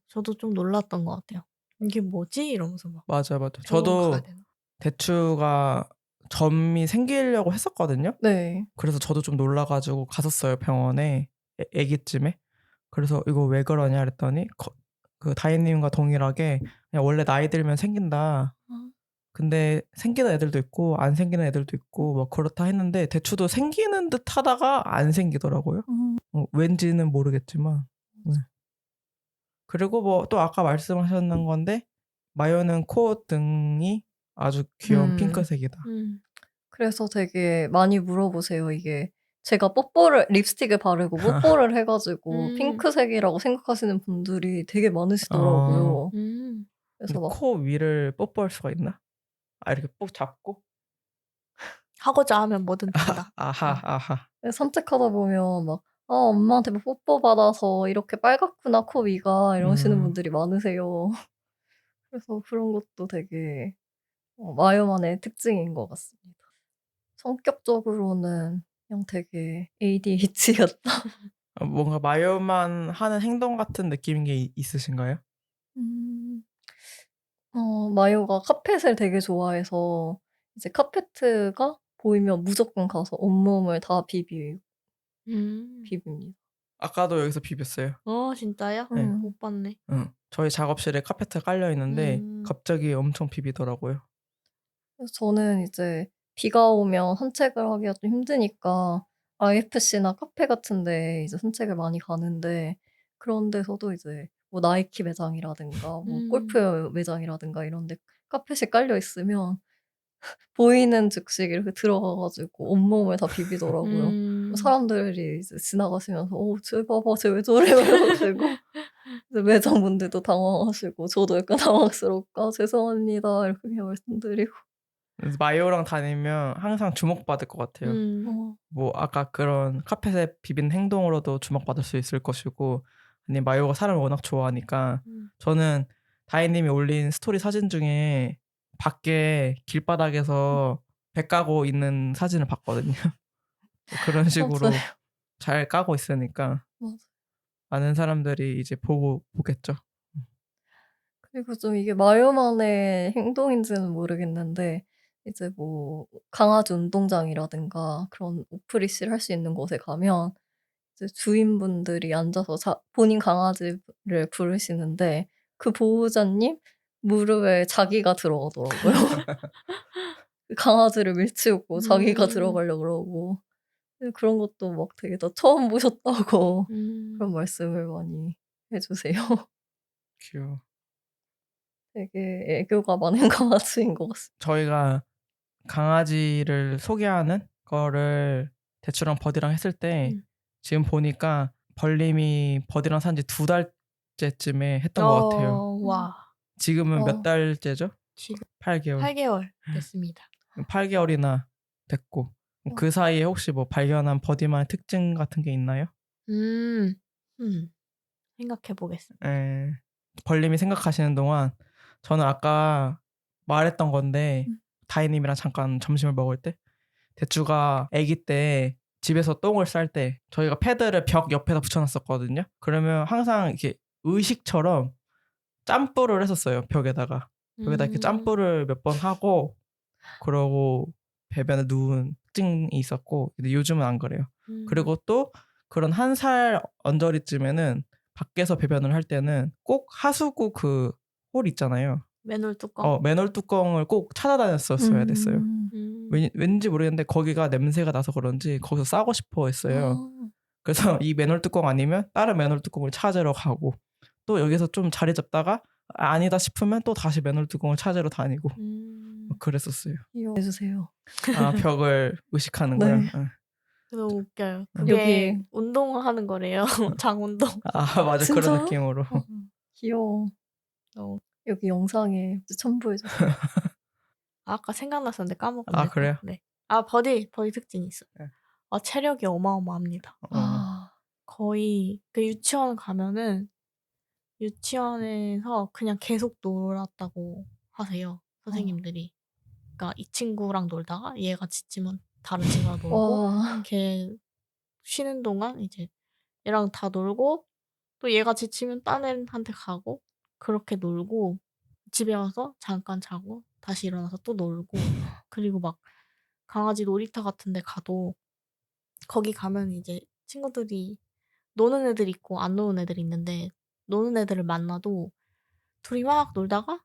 저도 좀 놀랐던 것 같아요. '이게 뭐지?' 이러면서 막 맞아. 병원 가야 저도 되나? 대추가 점이 생기려고 했었거든요. 네. 그래서 저도 좀 놀라 가지고 갔었어요, 병원에. 아기쯤에. 그래서 "이거 왜 그러냐?" 그랬더니 그 다혜님과 동일하게 "그냥 원래 나이 들면 생긴다. 근데 생기는 애들도 있고 안 생기는 애들도 있고 뭐 그렇다." 했는데 대추도 생기는 듯 하다가 안 생기더라고요. 왠지는 모르겠지만. 네. 그리고 뭐 또 아까 말씀하셨는 건데 마요는 코 등이 아주 귀여운 핑크색이다. 그래서 되게 많이 물어보세요. 이게 제가 뽀뽀를 립스틱을 바르고 뽀뽀를 해 가지고 음. 핑크색이라고 생각하시는 분들이 되게 어. 많으시더라고요. 음. 근데 그래서 막 코 위를 뽀뽀할 수가 있나? 아 이렇게 꼭 잡고? 하고자 하면 뭐든 된다. 아하 아하. 산책하다 보면 막 "아 엄마한테 뭐 뽀뽀 받아서 이렇게 빨갛구나 코 위가." 이러시는 분들이 많으세요. 그래서 그런 것도 되게 마요만의 특징인 것 같습니다. 성격적으로는 그냥 되게 ADHD였다. 뭔가 마요만 하는 행동 같은 느낌인 게 있으신가요? 음. 마요가 카펫을 되게 좋아해서 이제 카페트가 보이면 무조건 가서 온몸을 다 음. 비빕니다. 아까도 여기서 비볐어요. 진짜요? 네. 못 봤네. 응. 저희 작업실에 카페트 깔려 있는데 음. 갑자기 엄청 비비더라고요. 그래서 저는 이제 비가 오면 산책을 하기가 좀 힘드니까 IFC나 카페 같은 데 이제 산책을 많이 가는데 그런 데서도 이제 뭐 나이키 매장이라든가 뭐 골프 매장이라든가 이런 데 카펫이 깔려 있으면 보이는 즉시 이렇게 들어가 가지고 온몸을 다 비비더라고요. 사람들이 이제 지나가시면서 쟤 봐봐. 쟤 왜 저래?" 막 이래 가지고 이제 매장분들도 당황하시고 저도 약간 당황스럽고 "아 죄송합니다." 이렇게 그냥 말씀드리고. 그래서 마요랑 다니면 항상 주목받을 것 같아요. 어. 뭐 아까 그런 카펫에 비빈 행동으로도 주목받을 수 있을 것이고 아니면 마요가 사람을 워낙 좋아하니까 저는 다혜님이 올린 스토리 사진 중에 밖에 길바닥에서 배 까고 있는 사진을 봤거든요. 그런 식으로 맞아요. 잘 까고 있으니까 맞아요. 많은 사람들이 이제 보겠죠. 그리고 좀 이게 마요만의 행동인지는 모르겠는데 이제 뭐 강아지 운동장이라든가 그런 오프리시를 할 수 있는 곳에 가면 이제 주인분들이 앉아서 본인 강아지를 부르시는데 그 보호자님 무릎에 자기가 들어가더라고요. 그 강아지를 밀치우고 자기가 들어가려고 그러고. 그런 것도 막 되게 다 처음 보셨다고 그런 말씀을 많이 해 주세요. 귀여워. 되게 애교가 많은 강아지인 것 같습니다. 저희가 강아지를 소개하는 거를 대추랑 버디랑 했을 때 지금 보니까 벌님이 버디랑 산지 2달째쯤에 했던 것 같아요. 와. 지금은 몇 달째죠? 지금 8개월. 8개월 됐습니다. 8개월이나 됐고 그 사이에 혹시 뭐 발견한 버디만의 특징 같은 게 있나요? 생각해 보겠습니다. 벌님이 생각하시는 동안 저는 아까 말했던 건데 다희님이랑 잠깐 점심을 먹을 때 대추가 아기 때 집에서 똥을 쌀 때 저희가 패드를 벽 옆에다 붙여놨었거든요. 그러면 항상 이렇게 의식처럼 짬뿌를 했었어요. 벽에다가 이렇게 짬뿌를 몇 번 하고 그러고 배변을 누운 특징이 있었고 근데 요즘은 안 그래요. 그리고 또 그런 1살 언저리쯤에는 밖에서 배변을 할 때는 꼭 하수구 그 홀 있잖아요. 맨홀 뚜껑. 맨홀 뚜껑을 꼭 찾아다녔었어야 됐어요. 왠지 모르겠는데 거기가 냄새가 나서 그런지 거기서 싸고 싶어 했어요. 그래서 이 맨홀 뚜껑 아니면 다른 맨홀 뚜껑을 찾으러 가고 또 여기서 좀 자리 잡다가 아니다 싶으면 또 다시 맨홀 뚜껑을 찾으러 다니고 그랬었어요. 이해해 주세요. 벽을 의식하는 네. 거요. 너무 웃겨요. 여기 그게 운동을 하는 거래요. 장운동. 맞아. 그런 진짜요? 느낌으로. 귀여워. 여기 영상에 첨부해 주세요. 아까 생각났었는데 까먹었네요. 그래요? 네. 버디 특징이 있어요. 네. 체력이 어마어마합니다. 거의 그 유치원 가면은 유치원에서 그냥 계속 놀았다고 하세요. 선생님들이. 그러니까 이 친구랑 놀다가 얘가 지치면 다른 친구랑 놀고 걔 쉬는 동안 이제 얘랑 다 놀고 또 얘가 지치면 딴 애한테 가고 그렇게 놀고 집에 와서 잠깐 자고 다시 일어나서 또 놀고 그리고 막 강아지 놀이터 같은 데 가도 거기 가면 이제 친구들이 노는 애들 있고 안 노는 애들이 있는데 노는 애들을 만나도 둘이 막 놀다가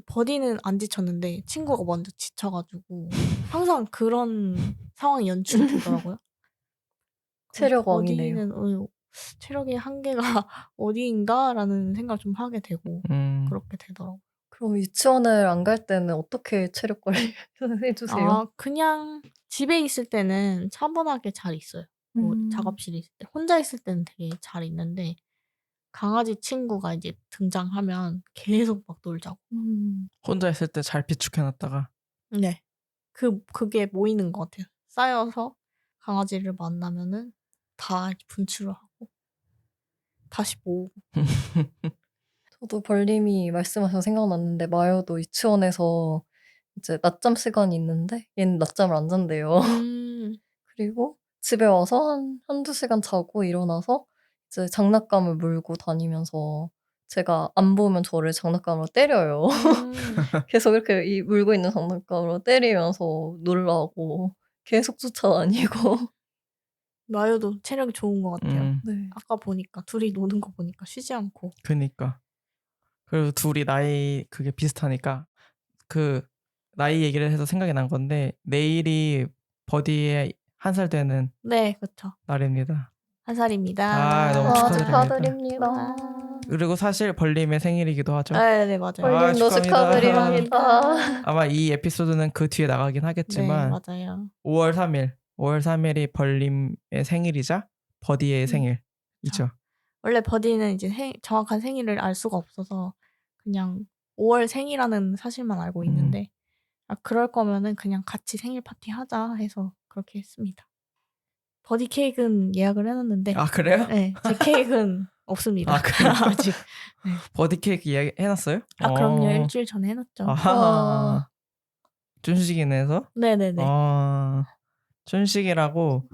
버디는 안 지쳤는데 친구가 먼저 지쳐 가지고 항상 그런 상황이 연출이 되더라고요. 체력 왕이네요. 버디는 체력의 한계가 어디인가라는 생각을 좀 하게 되고 그렇게 되더라고요. 그럼 유치원을 안 갈 때는 어떻게 체력 관리를 해주세요? 아, 그냥 집에 있을 때는 차분하게 잘 있어요. 뭐 음. 작업실에 있을 때. 혼자 있을 때는 되게 잘 있는데 강아지 친구가 이제 등장하면 계속 막 놀자고. 혼자 있을 때 잘 비축해놨다가 네. 그게 모이는 것 같아요. 쌓여서 강아지를 만나면은 다 분출을 하고 다시 모으고. 저도 벌님이 말씀하셔서 생각났는데 마요도 유치원에서 이제 낮잠 시간이 있는데 얘는 낮잠을 안 잔대요. 그리고 집에 와서 한두 시간 자고 일어나서 이제 장난감을 물고 다니면서 제가 안 보면 저를 장난감으로 때려요. 계속 이렇게 물고 있는 장난감으로 때리면서 놀라고 계속 쫓아다니고. 마요도 체력이 좋은 것 같아요. 네. 아까 보니까 둘이 노는 거 보니까 쉬지 않고. 그니까. 그리고 둘이 나이 그게 비슷하니까 그 나이 얘기를 해서 생각이 난 건데 내일이 버디의 1살 되는 네, 그렇죠. 날입니다. 1살입니다. 아, 너무 와, 축하드립니다. 축하드립니다. 와. 그리고 사실 벌림의 생일이기도 하죠. 네, 맞아요. 벌님도 축하드립니다. 아마 이 에피소드는 그 뒤에 나가긴 네, 하겠지만 맞아요. 5월 3일이 벌림의 생일이자 버디의 생일이죠. 원래 버디는 이제 정확한 생일을 알 수가 없어서 그냥 5월 생이라는 사실만 알고 있는데 그럴 거면은 그냥 같이 생일 파티 하자 해서 그렇게 했습니다. 버디 케이크는 예약을 해놨는데 아, 그래요? 네, 제 케이크는 없습니다. 아, 그래요? 아직. 네. 버디 케이크 이야기 해놨어요? 그럼요. 일주일 전에 해놨죠. 아하. 춘식이네에서? 네네네. 춘식이라고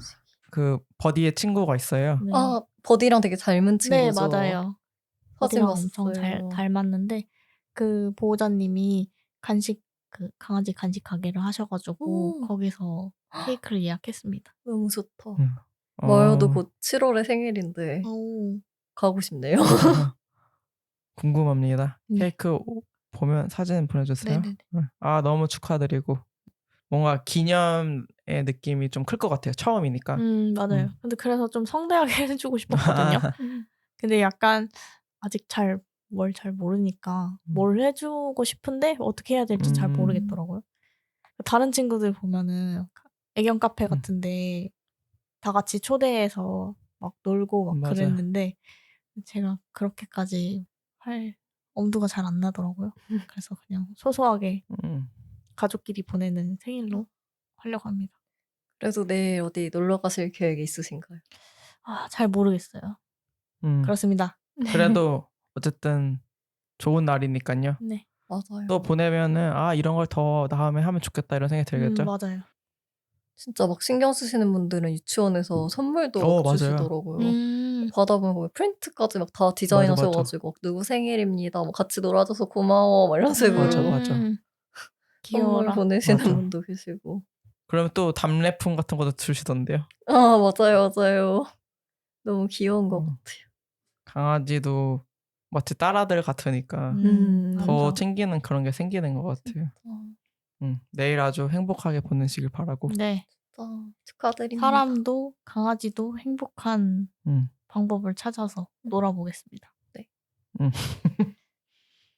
그 버디의 친구가 있어요. 네. 버디랑 되게 닮은 네, 친구죠. 맞아요. 사진 버디랑 엄청 봤어요. 닮았는데 그 보호자님이 강아지 간식 가게를 하셔가지고 거기서 케이크를 예약했습니다. 너무 좋다. 어. 마요도 곧 7월에 생일인데 오. 가고 싶네요. 궁금합니다. 네. 케이크 보면 사진 보내주세요. 네네네. 아, 너무 축하드리고 뭔가 기념의 느낌이 좀 클 것 같아요. 처음이니까. 맞아요. 근데 그래서 좀 성대하게 해주고 싶었거든요. 근데 약간 아직 뭘 잘 모르니까 뭘 해주고 싶은데 어떻게 해야 될지 잘 모르겠더라고요. 다른 친구들 보면은 애견 카페 같은데 다 같이 초대해서 막 놀고 막 맞아. 그랬는데 제가 그렇게까지 할 엄두가 잘 안 나더라고요. 그래서 그냥 소소하게 가족끼리 보내는 생일로 하려고 합니다. 그래도 내일 어디 놀러 가실 계획이 있으신가요? 잘 모르겠어요. 그렇습니다. 그래도 어쨌든 좋은 날이니까요. 네. 맞아요. 또 보내면은 이런 걸 더 다음에 하면 좋겠다 이런 생각이 들겠죠. 맞아요. 진짜 막 신경 쓰시는 분들은 유치원에서 선물도 막 맞아요. 주시더라고요. 받아보면 거기 프린트까지 막 다 디자인하셔가지고 막 누구 생일입니다. 뭐 같이 놀아줘서 고마워. 막 이런 식으로 맞아. 선물 귀여워라. 보내시는 맞아. 분도 계시고. 그러면 또 답례품 같은 것도 주시던데요. 맞아요. 너무 귀여운 것 같아요. 강아지도 마치 딸아들 같으니까 더 맞아. 챙기는 그런 게 생기는 것 같아요. 내일 아주 행복하게 보내시길 바라고. 네. 축하드립니다. 사람도 강아지도 행복한 방법을 찾아서 놀아보겠습니다. 네.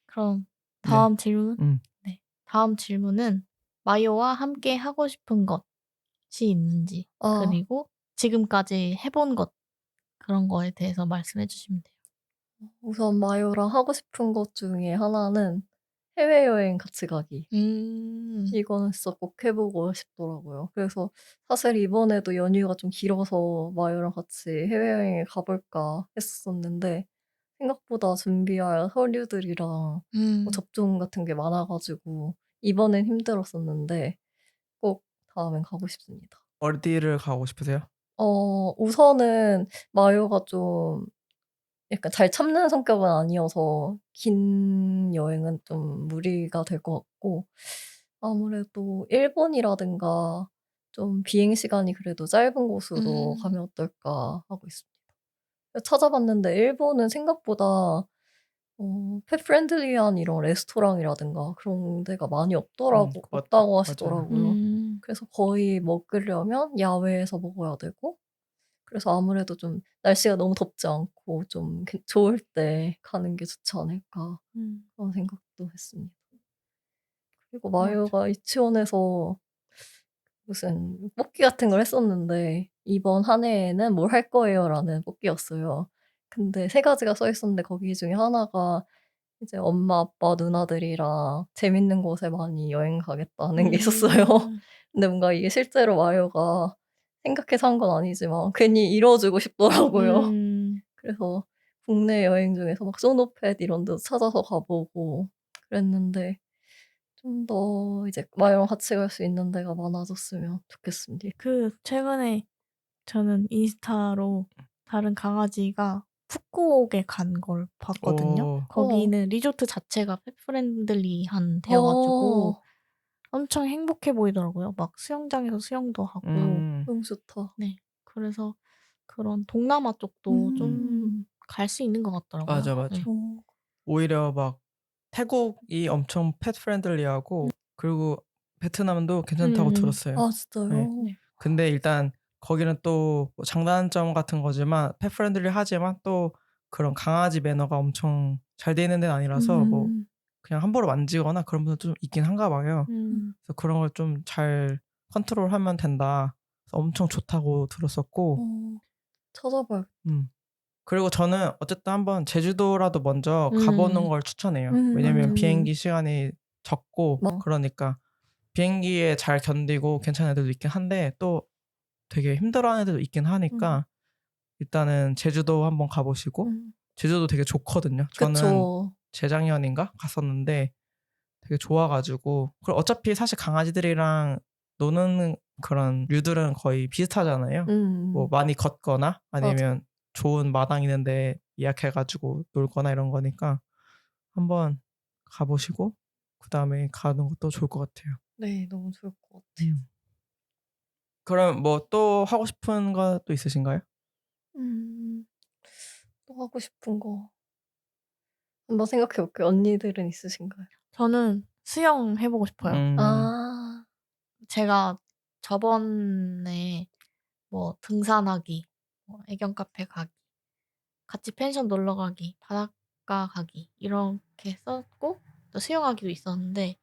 그럼 다음 질문. 네. 다음 질문은 마요와 함께 하고 싶은 것이 있는지 그리고 지금까지 해본 것 그런 거에 대해서 말씀해 주시면 돼요. 우선 마요랑 하고 싶은 것 중에 하나는 해외여행 같이 가기. 이거는 진짜 꼭 해보고 싶더라고요. 그래서 사실 이번에도 연휴가 좀 길어서 마요랑 같이 해외여행을 가볼까 했었는데 생각보다 준비할 서류들이랑 뭐 접종 같은 게 많아가지고 이번엔 힘들었었는데 꼭 다음엔 가고 싶습니다. 어디를 가고 싶으세요? 우선은 마요가 좀 약간 잘 참는 성격은 아니어서 긴 여행은 좀 무리가 될 것 같고 아무래도 일본이라든가 좀 비행 시간이 그래도 짧은 곳으로 가면 어떨까 하고 있습니다. 찾아봤는데 일본은 생각보다 펫 프렌들리한 이런 레스토랑이라든가 그런 데가 많이 없다고 하시더라고요. 그래서 거의 먹으려면 야외에서 먹어야 되고 그래서 아무래도 좀 날씨가 너무 덥지 않고 좀 좋을 때 가는 게 좋지 않을까 그런 생각도 했습니다. 그리고 맞아. 마요가 유치원에서 무슨 뽑기 같은 걸 했었는데 "이번 한 해에는 뭘 할 거예요?"라는 뽑기였어요. 근데 3 가지가 써 있었는데 거기 중에 하나가 이제 "엄마, 아빠, 누나들이랑 재밌는 곳에 많이 여행 가겠다."는 게 있었어요. 근데 뭔가 이게 실제로 마요가 생각해서 한 건 아니지만 괜히 이뤄 주고 싶더라고요. 그래서 국내 여행 중에서 막 소노팻 이런 데도 찾아서 가 보고 그랬는데 좀 더 이제 마요랑 같이 갈 수 있는 데가 많아졌으면 좋겠습니다. 최근에 저는 인스타로 다른 강아지가 푸꾸옥에 간 걸 봤거든요. 오. 거기는 리조트 자체가 펫 프렌들리한 데여 가지고 어. 엄청 행복해 보이더라고요. 막 수영장에서 수영도 하고. 너무 좋다. 네. 그래서 그런 동남아 쪽도 좀 음. 갈 수 있는 것 같더라고요. 맞아, 맞아. 네. 어. 오히려 막 태국이 엄청 펫 프렌들리하고 그리고 베트남도 괜찮다고 들었어요. 아 네. 진짜요? 네. 근데 일단 거기는 또뭐 장단점 같은 거지만 펫 프렌들리하지만 또 그런 강아지 매너가 엄청 잘 돼 있는 데는 아니라서 뭐 그냥 함부로 만지거나 그런 분들 좀 있긴 한가 봐요. 그래서 그런 걸 좀 잘 컨트롤하면 된다. 그래서 엄청 좋다고 들었었고 찾아봐야 음. 그리고 저는 어쨌든 한번 제주도라도 먼저 가보는 걸 추천해요. 왜냐면 비행기 시간이 적고 그러니까 비행기에 잘 견디고 괜찮은 애들도 있긴 한데 또 되게 힘들어하는 애들도 있긴 하니까 일단은 제주도 한번 가보시고 제주도 되게 좋거든요. 저는 그쵸. 재작년인가 갔었는데 되게 좋아가지고 그리고 어차피 사실 강아지들이랑 노는 그런 류들은 거의 비슷하잖아요. 뭐 많이 걷거나 맞아. 아니면 좋은 마당 있는데 예약해가지고 놀거나 이런 거니까 한번 가보시고 그 다음에 가는 것도 좋을 것 같아요. 네. 너무 좋을 것 같아요. 그럼 뭐 또 하고 싶은 것도 있으신가요? 음. 또 하고 싶은 거 한번 생각해 볼게요. 언니들은 있으신가요? 저는 수영 해 보고 싶어요. 아. 제가 저번에 뭐 등산하기, 뭐 애견 카페 가기, 같이 펜션 놀러 가기, 바닷가 가기 이렇게 썼고 또 수영하기도 있었는데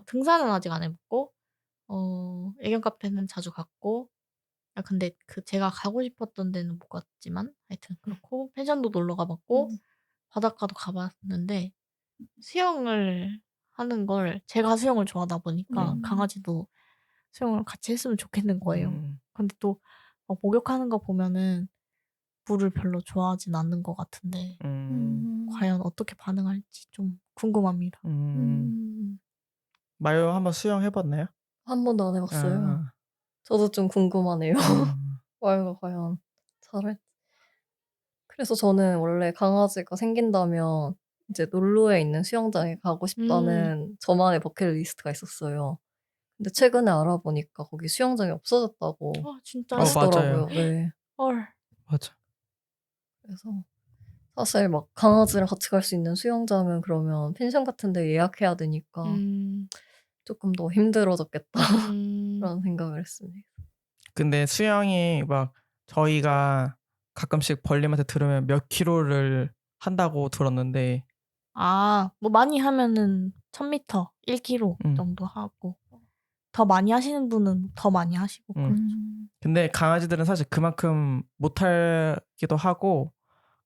등산은 아직 안 해 봤고 애견 카페는 자주 갔고 근데 제가 가고 싶었던 데는 못 갔지만 하여튼 그렇고 펜션도 놀러 가 봤고 바닷가도 가 봤는데 수영을 하는 걸 제가 수영을 좋아하다 보니까 강아지도 수영을 같이 했으면 좋겠는 거예요. 근데 또 막 목욕하는 거 보면은 물을 별로 좋아하진 않는 것 같은데 과연 어떻게 반응할지 좀 궁금합니다. 마요 한번 수영 해봤나요? 한 번도 안 해 봤어요. 아. 저도 좀 궁금하네요. 마요가 과연 잘할 그래서 저는 원래 강아지가 생긴다면 이제 놀러에 있는 수영장에 가고 싶다는 저만의 버킷리스트가 있었어요. 근데 최근에 알아보니까 거기 수영장이 없어졌다고 진짜요? 하시더라고요. 맞아요. 네. 헐. 맞아. 그래서 사실 막 강아지랑 같이 갈 수 있는 수영장은 그러면 펜션 같은 데 예약해야 되니까 음. 조금 더 힘들어졌겠다 음. 라는 생각을 했습니다. 근데 수영이 막 저희가 가끔씩 벌님한테 들으면 몇 킬로를 한다고 들었는데 뭐 많이 하면은 1000m 1km 정도 하고 더 많이 하시는 분은 더 많이 하시고 그렇죠. 근데 강아지들은 사실 그만큼 못하기도 하고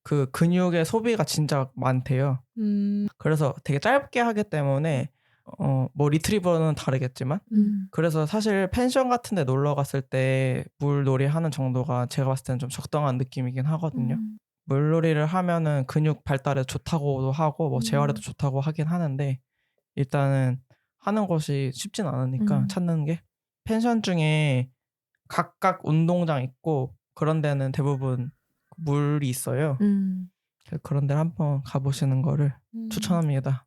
그 근육의 소비가 진짜 많대요. 그래서 되게 짧게 하기 때문에 뭐 리트리버는 다르겠지만 그래서 사실 펜션 같은 데 놀러 갔을 때 물놀이 하는 정도가 제가 봤을 때는 좀 적당한 느낌이긴 하거든요. 물놀이를 하면은 근육 발달에 좋다고도 하고 뭐 재활에도 좋다고 하긴 하는데 일단은 하는 것이 쉽진 않으니까 찾는 게 펜션 중에 각각 운동장 있고 그런 데는 대부분 물이 있어요. 그런 데를 한번 가보시는 거를 추천합니다.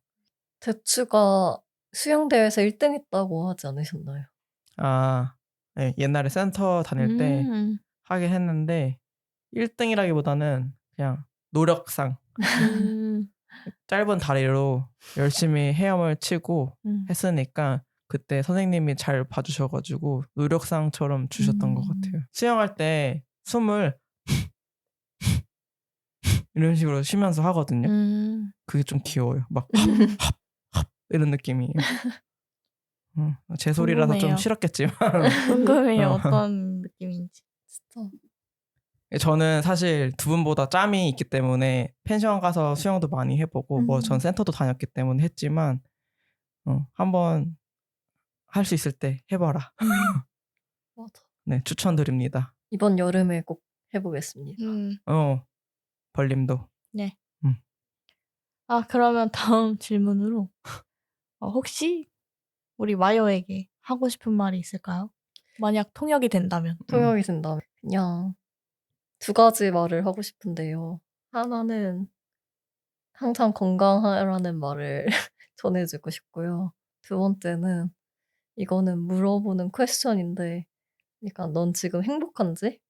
대추가 수영대회에서 1등 했다고 하지 않으셨나요? 아, 네, 옛날에 센터 다닐 때 하긴 했는데 1등이라기보다는 그냥 노력상 짧은 다리로 열심히 헤엄을 치고 했으니까 그때 선생님이 잘 봐주셔가지고 노력상처럼 주셨던 것 같아요. 수영할 때 숨을 이런 식으로 쉬면서 하거든요. 그게 좀 귀여워요. 막 이런 느낌이에요. 제 소리라서 좀 궁금해요. 싫었겠지만 궁금해요. 어. 어떤 느낌인지. 진짜. 저는 사실 두 분보다 짬이 있기 때문에 펜션 가서 수영도 많이 해보고 뭐 전 센터도 다녔기 때문에 했지만 한번 할 수 있을 때 해봐라. 맞아. 네, 추천드립니다. 이번 여름에 꼭 해보겠습니다. 벌림도. 네. 음. 그러면 다음 질문으로 혹시 우리 마요에게 하고 싶은 말이 있을까요? 만약 통역이 된다면. 통역이 된다면 그냥 2가지 말을 하고 싶은데요. 하나는 항상 건강하라는 말을 전해주고 싶고요. 2번째는 이거는 물어보는 퀘스천인데 그러니까 넌 지금 행복한지?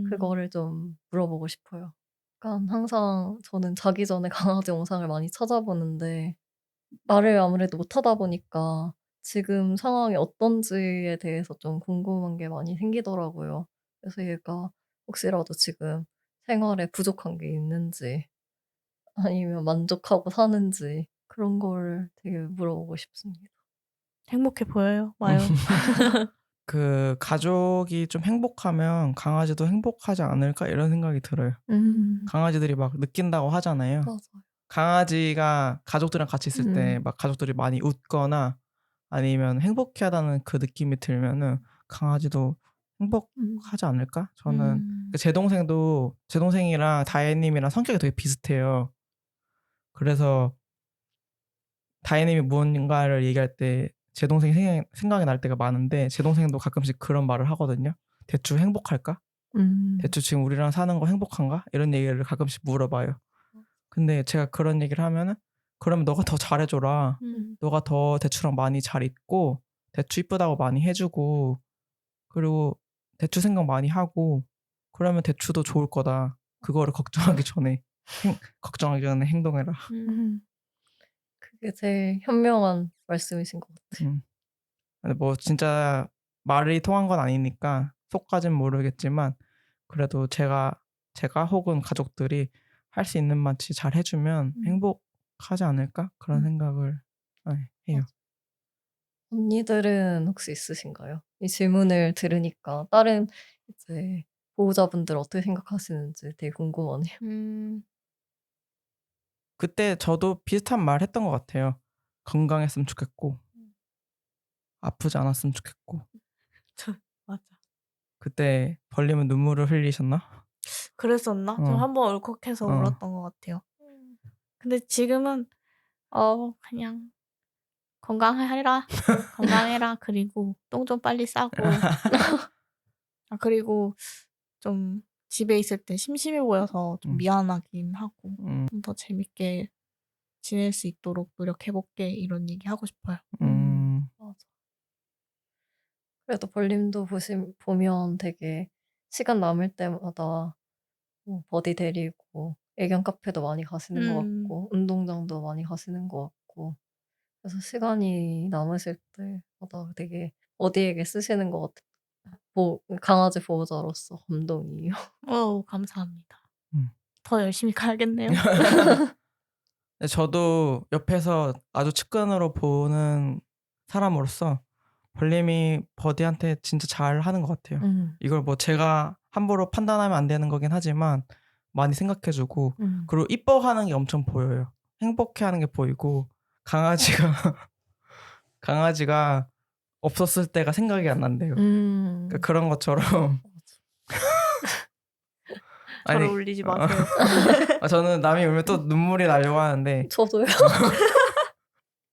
그거를 좀 물어보고 싶어요. 그러니까 항상 저는 자기 전에 강아지 영상을 많이 찾아보는데 말을 아무래도 못하다 보니까 지금 상황이 어떤지에 대해서 좀 궁금한 게 많이 생기더라고요. 그래서 얘가 혹시라도 지금 생활에 부족한 게 있는지 아니면 만족하고 사는지 그런 걸 되게 물어보고 싶습니다. 행복해 보여요, 마요. 그 가족이 좀 행복하면 강아지도 행복하지 않을까 이런 생각이 들어요. 강아지들이 막 느낀다고 하잖아요. 맞아요. 강아지가 가족들이랑 같이 있을 때 막 가족들이 많이 웃거나 아니면 행복해하다는 그 느낌이 들면은 강아지도 행복하지 않을까? 저는 제 동생이랑 다혜님이랑 성격이 되게 비슷해요. 그래서 다혜님이 무언가를 얘기할 때 제 동생이 생각이 날 때가 많은데 제 동생도 가끔씩 그런 말을 하거든요. 대추 행복할까? 대추 지금 우리랑 사는 거 행복한가? 이런 얘기를 가끔씩 물어봐요. 근데 제가 그런 얘기를 하면은 그러면 너가 더 잘해줘라. 너가 더 대추랑 많이 잘 있고 대추 이쁘다고 많이 해주고 그리고 대추 생각 많이 하고 그러면 대추도 좋을 거다. 그거를 걱정하기 전에 행동해라. 그게 제일 현명한 말씀이신 것 같아요. 근데 뭐 진짜 말이 통한 건 아니니까 속까진 모르겠지만 그래도 제가 혹은 가족들이 할 수 있는 만치 잘 해주면 행복하지 않을까 그런 생각을 해요. 언니들은 혹시 있으신가요? 이 질문을 들으니까 다른 이제 보호자분들 어떻게 생각하시는지 되게 궁금하네요. 그때 저도 비슷한 말 했던 것 같아요. 건강했으면 좋겠고 아프지 않았으면 좋겠고. 맞아. 그때 벌리면 눈물을 흘리셨나? 그랬었나? 저 한번 울컥해서 울었던 것 같아요. 근데 지금은 그냥 건강해라. 건강해라. 그리고 똥 좀 빨리 싸고. 그리고 좀 집에 있을 때 심심해 보여서 좀 미안하긴 하고 좀 더 재밌게 지낼 수 있도록 노력해볼게 이런 얘기 하고 싶어요. 맞아. 그래도 벌님도 보면 되게 시간 남을 때마다 뭐 버디 데리고 애견 카페도 많이 가시는 것 같고 운동장도 많이 가시는 것 같고 그래서 시간이 남으실 때마다 되게 버디에게 쓰시는 것 같아요. 강아지 보호자로서 감동이에요. 감사합니다. 음. 더 열심히 가야겠네요. 저도 옆에서 아주 측근으로 보는 사람으로서 벌림이 버디한테 진짜 잘 하는 것 같아요. 이걸 뭐 제가 함부로 판단하면 안 되는 거긴 하지만 많이 생각해주고 그리고 이뻐하는 게 엄청 보여요. 행복해하는 게 보이고 강아지가 없었을 때가 생각이 안 난대요. 그러니까 그런 것처럼 잘 어울리지 마세요. 저는 남이 울면 또 눈물이 나려고 하는데 저도요.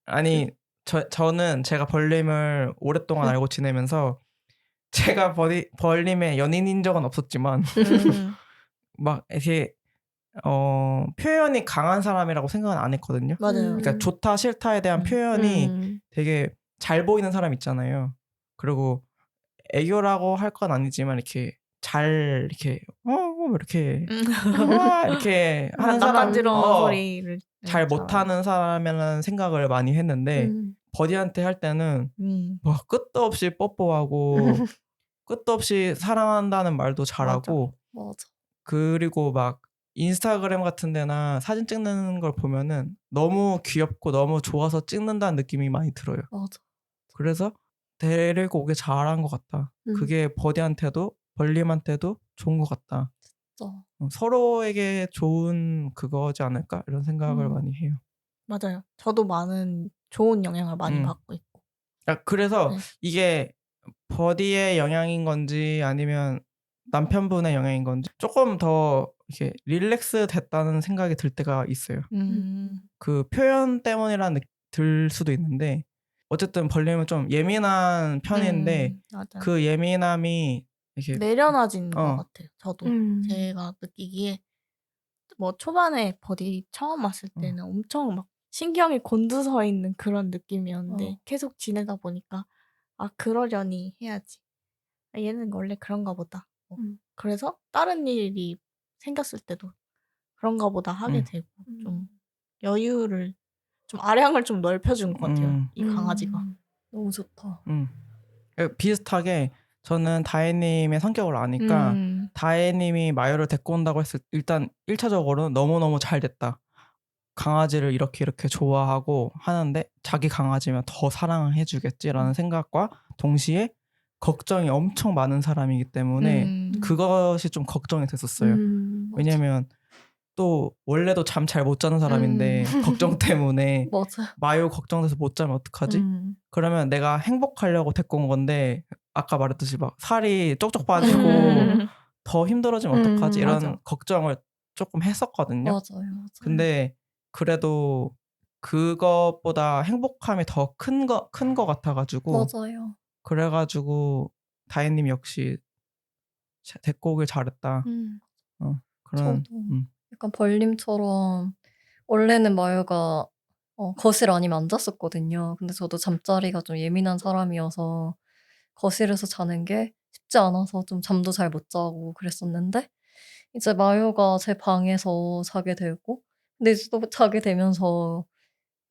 아니 저는 제가 벌림을 오랫동안 알고 지내면서 제가 벌림의 연인인 적은 없었지만 막 이렇게 표현이 강한 사람이라고 생각은 안 했거든요. 맞아요. 그러니까 좋다 싫다에 대한 표현이 되게 잘 보이는 사람 있잖아요. 그리고 애교라고 할 건 아니지만 이렇게 잘 이렇게 이렇게 이렇게 하는 사람 낯간지러운 소리를 잘 못하는 사람이라는 생각을 많이 했는데 버디한테 할 때는 막 끝도 없이 뽀뽀하고 끝도 없이 사랑한다는 말도 잘하고 맞아. 그리고 막 인스타그램 같은 데나 사진 찍는 걸 보면은 너무 귀엽고 너무 좋아서 찍는다는 느낌이 많이 들어요. 맞아. 그래서 데리고 오길 잘한 것 같다. 음. 그게 버디한테도 벌림한테도 좋은 것 같다. 진짜. 서로에게 좋은 그거지 않을까? 이런 생각을 많이 해요. 맞아요. 저도 많은 좋은 영향을 많이 받고 있고. 그래서 네. 이게 버디의 영향인 건지 아니면 남편분의 영향인 건지 조금 더 이렇게 릴렉스 됐다는 생각이 들 때가 있어요. 그 표현 때문이라 들 수도 있는데 어쨌든 벌림은 좀 예민한 편인데 맞아요. 그 예민함이 이렇게 내려놔진 것 어. 같아요. 저도 제가 느끼기에 뭐 초반에 버디 처음 왔을 때는 엄청 막 신경이 곤두서 있는 그런 느낌이었는데 계속 지내다 보니까 아 그러려니 해야지. 아, 얘는 원래 그런가 보다. 그래서 다른 일이 생겼을 때도 그런가 보다 하게 되고 좀 여유를 좀 아량을 좀 넓혀준 것 같아요. 이 강아지가. 너무 좋다. 비슷하게 저는 다혜님의 성격을 아니까 다혜님이 마요를 데리고 온다고 했을 때 일단 1차적으로는 너무너무 잘 됐다. 강아지를 이렇게 좋아하고 하는데 자기 강아지면 더 사랑해 주겠지라는 생각과 동시에 걱정이 엄청 많은 사람이기 때문에 그것이 좀 걱정이 됐었어요. 맞아. 왜냐면 또 원래도 잠 잘 못 자는 사람인데 걱정 때문에 맞아. 마요 걱정돼서 못 자면 어떡하지? 그러면 내가 행복하려고 데리고 온 건데 아까 말했듯이 막 살이 쪽쪽 빠지고 더 힘들어지면 어떡하지? 이런 맞아. 걱정을 조금 했었거든요. 맞아요. 근데 그래도 그것보다 행복함이 더 큰 거 같아가지고 맞아요. 그래가지고 다혜님 역시 데리고 오길 잘했다. 그런 저도 약간 벌림처럼 원래는 마유가 거실 아니면 안 잤었거든요. 근데 저도 잠자리가 좀 예민한 사람이어서 거실에서 자는 게 쉽지 않아서 좀 잠도 잘 못 자고 그랬었는데 이제 마유가 제 방에서 자게 되고 근데 이제 또 자게 되면서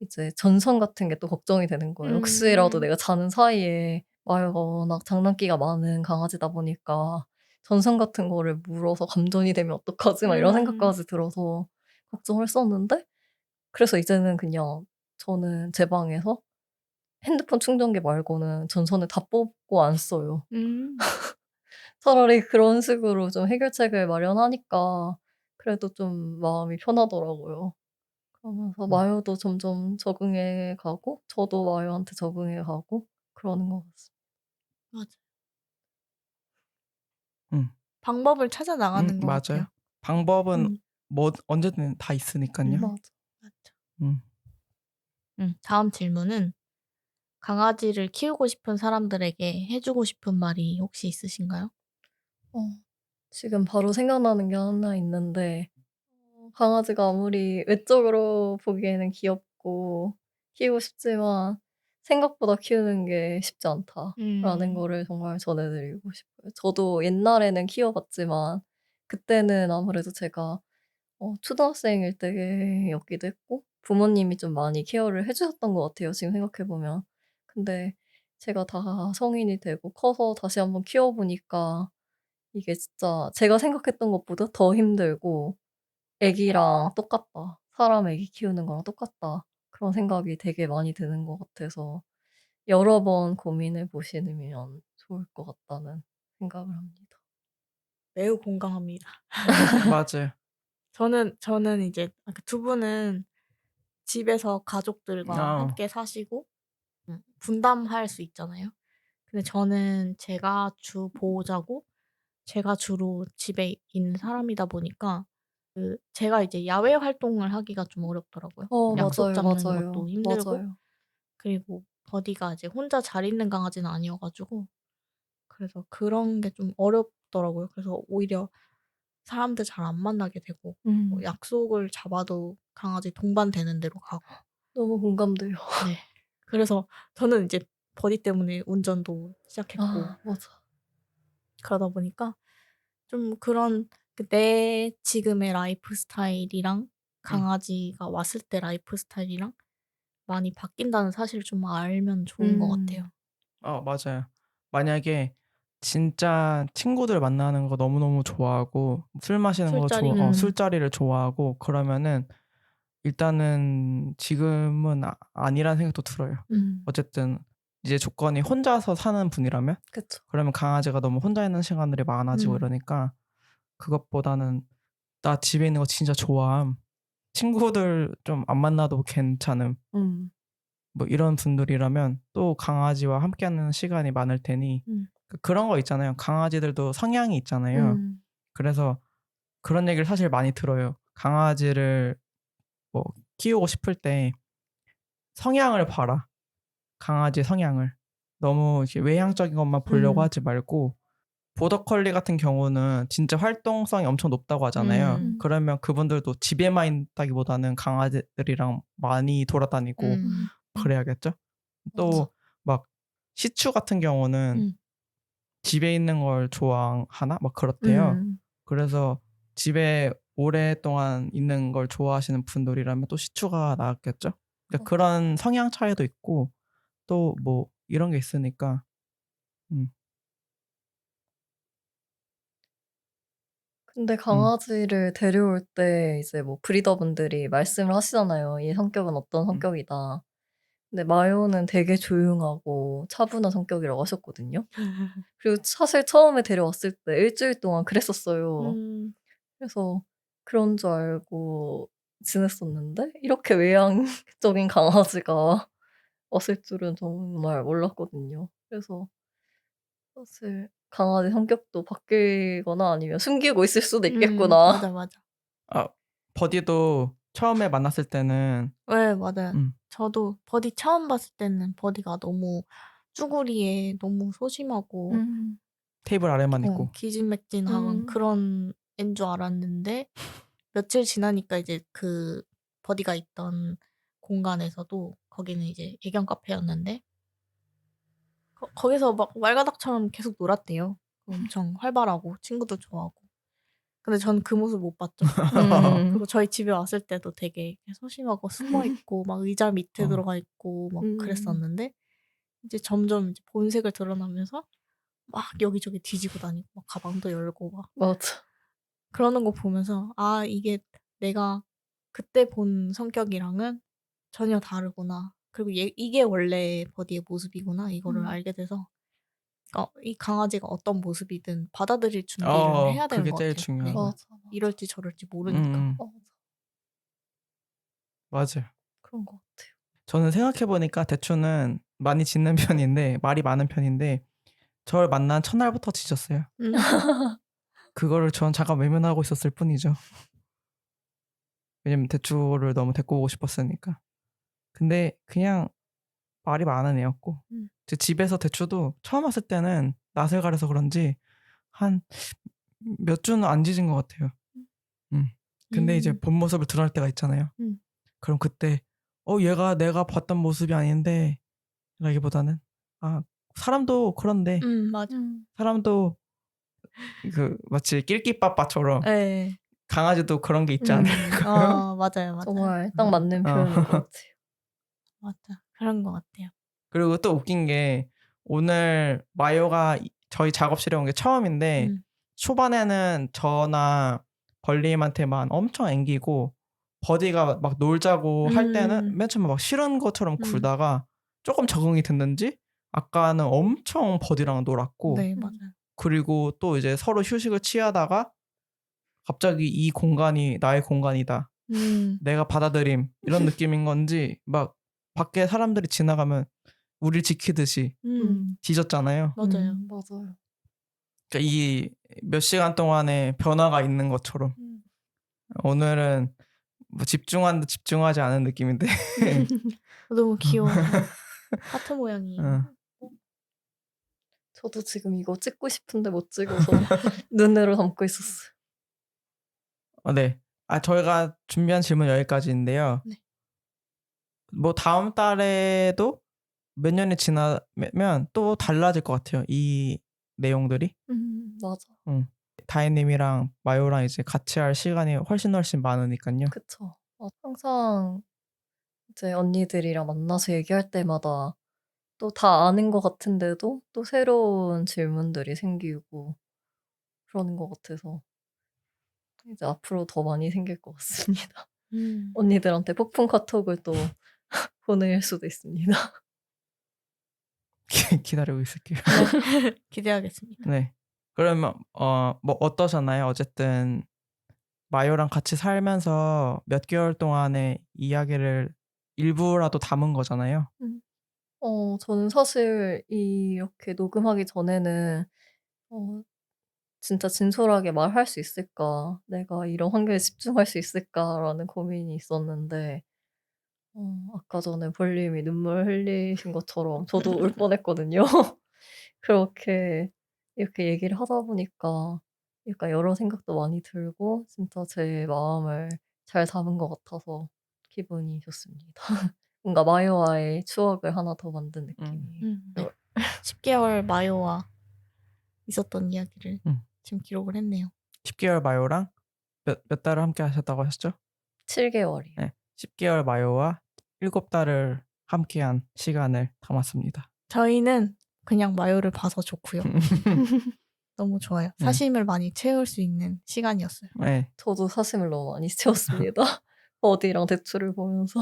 이제 전선 같은 게 또 걱정이 되는 거예요. 혹시라도 내가 자는 사이에 마유가 워낙 장난기가 많은 강아지다 보니까 '전선 같은 거를 물어서 감전이 되면 어떡하지?' 막 이런 생각까지 들어서 걱정을 했었는데 그래서 이제는 그냥 저는 제 방에서 핸드폰 충전기 말고는 전선을 다 뽑고 안 써요. 차라리 그런 식으로 좀 해결책을 마련하니까 그래도 좀 마음이 편하더라고요. 그러면서 마요도 점점 적응해 가고 저도 마요한테 적응해 가고 그러는 것 같습니다. 맞아. 음. 방법을 찾아 나가는 것 맞아요. 같아요. 방법은 뭐 언제든 다 있으니까요. 맞아. 맞죠. 다음 질문은 강아지를 키우고 싶은 사람들에게 해주고 싶은 말이 혹시 있으신가요? 지금 바로 생각나는 게 하나 있는데 강아지가 아무리 외적으로 보기에는 귀엽고 키우고 싶지만 생각보다 키우는 게 쉽지 않다라는 거를 정말 전해 드리고 싶어요. 저도 옛날에는 키워 봤지만 그때는 아무래도 제가 초등학생일 때였기도 했고 부모님이 좀 많이 케어를 해 주셨던 것 같아요, 지금 생각해 보면. 근데 제가 다 성인이 되고 커서 다시 한번 키워 보니까 이게 진짜 제가 생각했던 것보다 더 힘들고 '애기랑 똑같다. 사람 애기 키우는 거랑 똑같다.' 그런 생각이 되게 많이 드는 것 같아서 여러 번 고민해 보시면 좋을 것 같다는 생각을 합니다. 매우 공감합니다. 맞아요. 저는 이제 두 분은 집에서 가족들과 어. 함께 사시고 분담할 수 있잖아요. 근데 저는 제가 주 보호자고 제가 주로 집에 있는 사람이다 보니까 제가 이제 야외 활동을 하기가 좀 어렵더라고요. 약속 맞아요, 잡는 맞아요. 것도 힘들고 맞아요. 그리고 버디가 이제 혼자 잘 있는 강아지는 아니어 가지고 그래서 그런 게 좀 어렵더라고요. 그래서 오히려 사람들 잘 안 만나게 되고 뭐 약속을 잡아도 강아지 동반되는 데로 가고 너무 공감돼요. 네. 그래서 저는 이제 버디 때문에 운전도 시작했고 맞아. 그러다 보니까 좀 그런 내 지금의 라이프 스타일이랑 강아지가 왔을 때 라이프 스타일이랑 많이 바뀐다는 사실을 좀 알면 좋은 것 같아요. 맞아요. 만약에 진짜 친구들 만나는 거 너무너무 좋아하고 술 마시는 거 술자리. 술자리를 좋아하고 그러면은 일단은 지금은 아니라는 생각도 들어요. 어쨌든 이제 조건이 혼자서 사는 분이라면 그쵸. 그러면 강아지가 너무 혼자 있는 시간들이 많아지고 이러니까 그것보다는 나 집에 있는 거 진짜 좋아함. 친구들 좀 안 만나도 괜찮음. 뭐 이런 분들이라면 또 강아지와 함께하는 시간이 많을 테니 그런 거 있잖아요. 강아지들도 성향이 있잖아요. 그래서 그런 얘기를 사실 많이 들어요. 강아지를 뭐 키우고 싶을 때 성향을 봐라. 강아지 성향을. 너무 이렇게 외향적인 것만 보려고 하지 말고 보더컬리 같은 경우는 진짜 활동성이 엄청 높다고 하잖아요. 그러면 그분들도 집에만 있다기보다는 강아지들이랑 많이 돌아다니고 그래야겠죠? 또 막 시추 같은 경우는 집에 있는 걸 좋아하나? 막 그렇대요. 그래서 집에 오랫동안 있는 걸 좋아하시는 분들이라면 또 시추가 나았겠죠? 그러니까 그런 성향 차이도 있고 또 뭐 이런 게 있으니까 음. 근데 강아지를 데려올 때 이제 뭐 브리더분들이 말씀을 하시잖아요. "이 성격은 어떤 성격이다." 근데 마요는 되게 조용하고 차분한 성격이라고 하셨거든요. 그리고 사실 처음에 데려왔을 때 1주일 동안 그랬었어요. 그래서 그런 줄 알고 지냈었는데 이렇게 외향적인 강아지가 왔을 줄은 정말 몰랐거든요. 그래서 사실 강아지 성격도 바뀌거나 아니면 숨기고 있을 수도 있겠구나. 맞아, 맞아. 버디도 처음에 만났을 때는 네, 맞아요. 저도 버디 처음 봤을 때는 버디가 너무 쭈구리에 너무 소심하고 테이블 아래만 있고 기진맥진한 그런 앤 줄 알았는데 며칠 지나니까 이제 그 버디가 있던 공간에서도 거기는 이제 애견 카페였는데 거기서 막 말가닥처럼 계속 놀았대요. 엄청 활발하고 친구도 좋아하고. 근데 전 그 모습 못 봤죠. 그리고 저희 집에 왔을 때도 되게 소심하고 숨어 있고 막 의자 밑에 들어가 있고 막 그랬었는데 이제 점점 이제 본색을 드러나면서 막 여기저기 뒤지고 다니고 막 가방도 열고 막 맞아. 그러는 거 보면서 '아 이게 내가 그때 본 성격이랑은 전혀 다르구나. 그리고 이게 원래 버디의 모습이구나.' 이거를 알게 돼서 이 강아지가 어떤 모습이든 받아들일 준비를 해야 되는 그게 것 제일 같아요. 중요한 네. 거야. 맞아. 이럴지 저럴지 모르니까. 맞아요. 그런 것 같아요. 저는 생각해 보니까 대추는 많이 짖는 편인데 말이 많은 편인데 저를 만난 첫날부터 짖었어요. 그거를 전 잠깐 외면하고 있었을 뿐이죠. 왜냐면 대추를 너무 데리고 오고 싶었으니까. 근데 그냥 말이 많은 애였고 제 집에서 대추도 처음 왔을 때는 낯을 가려서 그런지 한 몇 주는 안 짖은 것 같아요. 근데 이제 본 모습을 드러낼 때가 있잖아요. 그럼 그때 얘가 내가 봤던 모습이 아닌데 라기보다는 사람도 그런데 맞아. 사람도 그 마치 낄끼빠빠처럼 예. 강아지도 그런 게 있지 않을까요? 맞아요, 맞아요. 정말 딱 맞는 표현인 것 같아요. 맞아. 그런 것 같아요. 그리고 또 웃긴 게 오늘 마요가 저희 작업실에 온 게 처음인데 초반에는 저나 벌림한테만 엄청 앵기고 버디가 막 놀자고 할 때는 맨 처음에 막 싫은 것처럼 굴다가 조금 적응이 됐는지 아까는 엄청 버디랑 놀았고 네, 맞아요. 그리고 또 이제 서로 휴식을 취하다가 갑자기 이 공간이 나의 공간이다. 내가 받아들임 이런 느낌인 건지 막 밖에 사람들이 지나가면 우리를 지키듯이 뒤졌잖아요. 맞아요. 맞아요. 그러니까 이 몇 시간 동안의 변화가 있는 것처럼 오늘은 뭐 집중한다 집중하지 않은 느낌인데 너무 귀여워. 하트 모양이에요. 저도 지금 이거 찍고 싶은데 못 찍어서 눈으로 담고 있었어요. 네. 저희가 준비한 질문 여기까지인데요. 네. 뭐 다음 달에도 몇 년이 지나면 또 달라질 것 같아요. 이 내용들이. 맞아. 다혜님이랑 마요랑 이제 같이 할 시간이 훨씬 많으니까요. 그쵸. 항상 이제 언니들이랑 만나서 얘기할 때마다 또 다 아는 것 같은데도 또 새로운 질문들이 생기고 그러는 것 같아서 이제 앞으로 더 많이 생길 것 같습니다. 언니들한테 폭풍 카톡을 또 보낼 수도 있습니다. 기다리고 있을게요. 기대하겠습니다. 네. 그러면 뭐 어떠셨나요? 어쨌든 마요랑 같이 살면서 몇 개월 동안의 이야기를 일부라도 담은 거잖아요. 저는 사실 이렇게 녹음하기 전에는 진짜 진솔하게 말할 수 있을까? 내가 이런 환경에 집중할 수 있을까라는 고민이 있었는데 아까 전에 볼님이 눈물 흘리신 것처럼 저도 울 뻔했거든요. 그렇게 이렇게 얘기를 하다 보니까 약간 여러 생각도 많이 들고 진짜 제 마음을 잘 담은 것 같아서 기분이 좋습니다. 뭔가 마요와의 추억을 하나 더 만든 느낌이에요. 네. 10개월 마요와 있었던 이야기를 음. 지금 기록을 했네요. 10개월 마요랑 몇 달을 함께 하셨다고 하셨죠? 7개월이요. 네. 10개월 마요와 7달을 함께한 시간을 담았습니다. 저희는 그냥 마요를 봐서 좋고요. 너무 좋아요. 네. 사심을 많이 채울 수 있는 시간이었어요. 네. 저도 사심을 너무 많이 채웠습니다. 버디랑 대추를 보면서.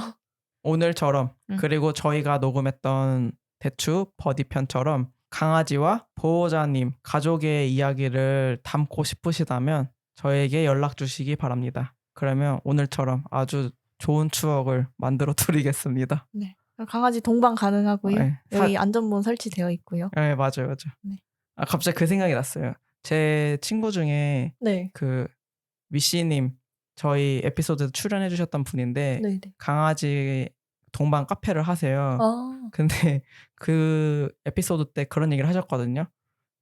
오늘처럼 응. 그리고 저희가 녹음했던 대추 버디 편처럼 강아지와 보호자님 가족의 이야기를 담고 싶으시다면 저에게 연락 주시기 바랍니다. 그러면 오늘처럼 아주 좋은 추억을 만들어 드리겠습니다. 네. 강아지 동반 가능하고요. 네. 여기 안전문 설치되어 있고요. 네, 맞아요. 네. 갑자기 그 생각이 났어요. 제 친구 중에 네. 그 위씨님 저희 에피소드에 출연해 주셨던 분인데 네네. 강아지 동반 카페를 하세요. 아. 근데 그 에피소드 때 그런 얘기를 하셨거든요.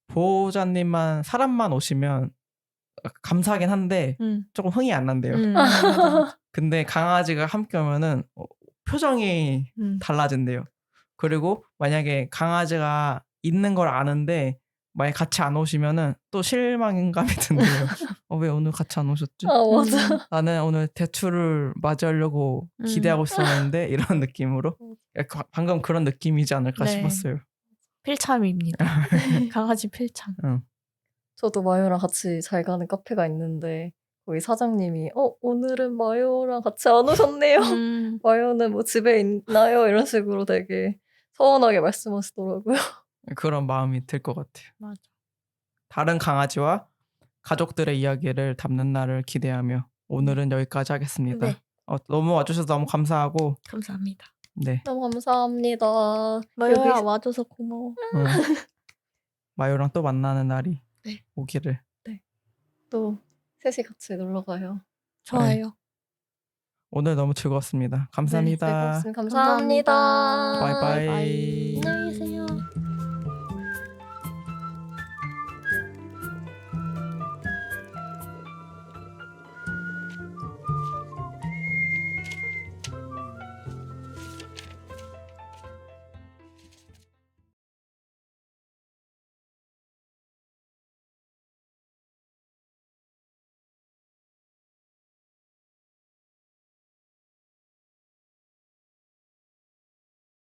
보호자님만 사람만 오시면 감사하긴 한데 조금 흥이 안 난대요. 맞아. 근데 강아지가 함께 오면은 표정이 달라진대요. 그리고 만약에 강아지가 있는 걸 아는데 만약에 같이 안 오시면은 또 실망감이 든대요. 왜 오늘 같이 안 오셨지? 아 맞아. 나는 오늘 대추를 맞이하려고 기대하고 있었는데 이런 느낌으로 방금 그런 느낌이지 않을까 네. 싶었어요. 필참입니다. 강아지 필참. 저도 마요랑 같이 잘 가는 카페가 있는데 거기 사장님이 오늘은 마요랑 같이 안 오셨네요. 마요는 뭐 집에 있나요? 이런 식으로 되게 서운하게 말씀하시더라고요. 그런 마음이 들 것 같아요. 맞아. 다른 강아지와 가족들의 이야기를 담는 날을 기대하며 오늘은 여기까지 하겠습니다. 네. 너무 와주셔서 너무 감사하고 감사합니다. 네. 너무 감사합니다. 마요야 와줘서 고마워. 마요랑 또 만나는 날이 네. 오기를. 또 셋이 같이 놀러 가요. 좋아요. 오늘 너무 즐거웠습니다. 감사합니다. 네, 즐거웠습니다. 감사합니다. 바이바이. 바이바이. 안녕히 계세요.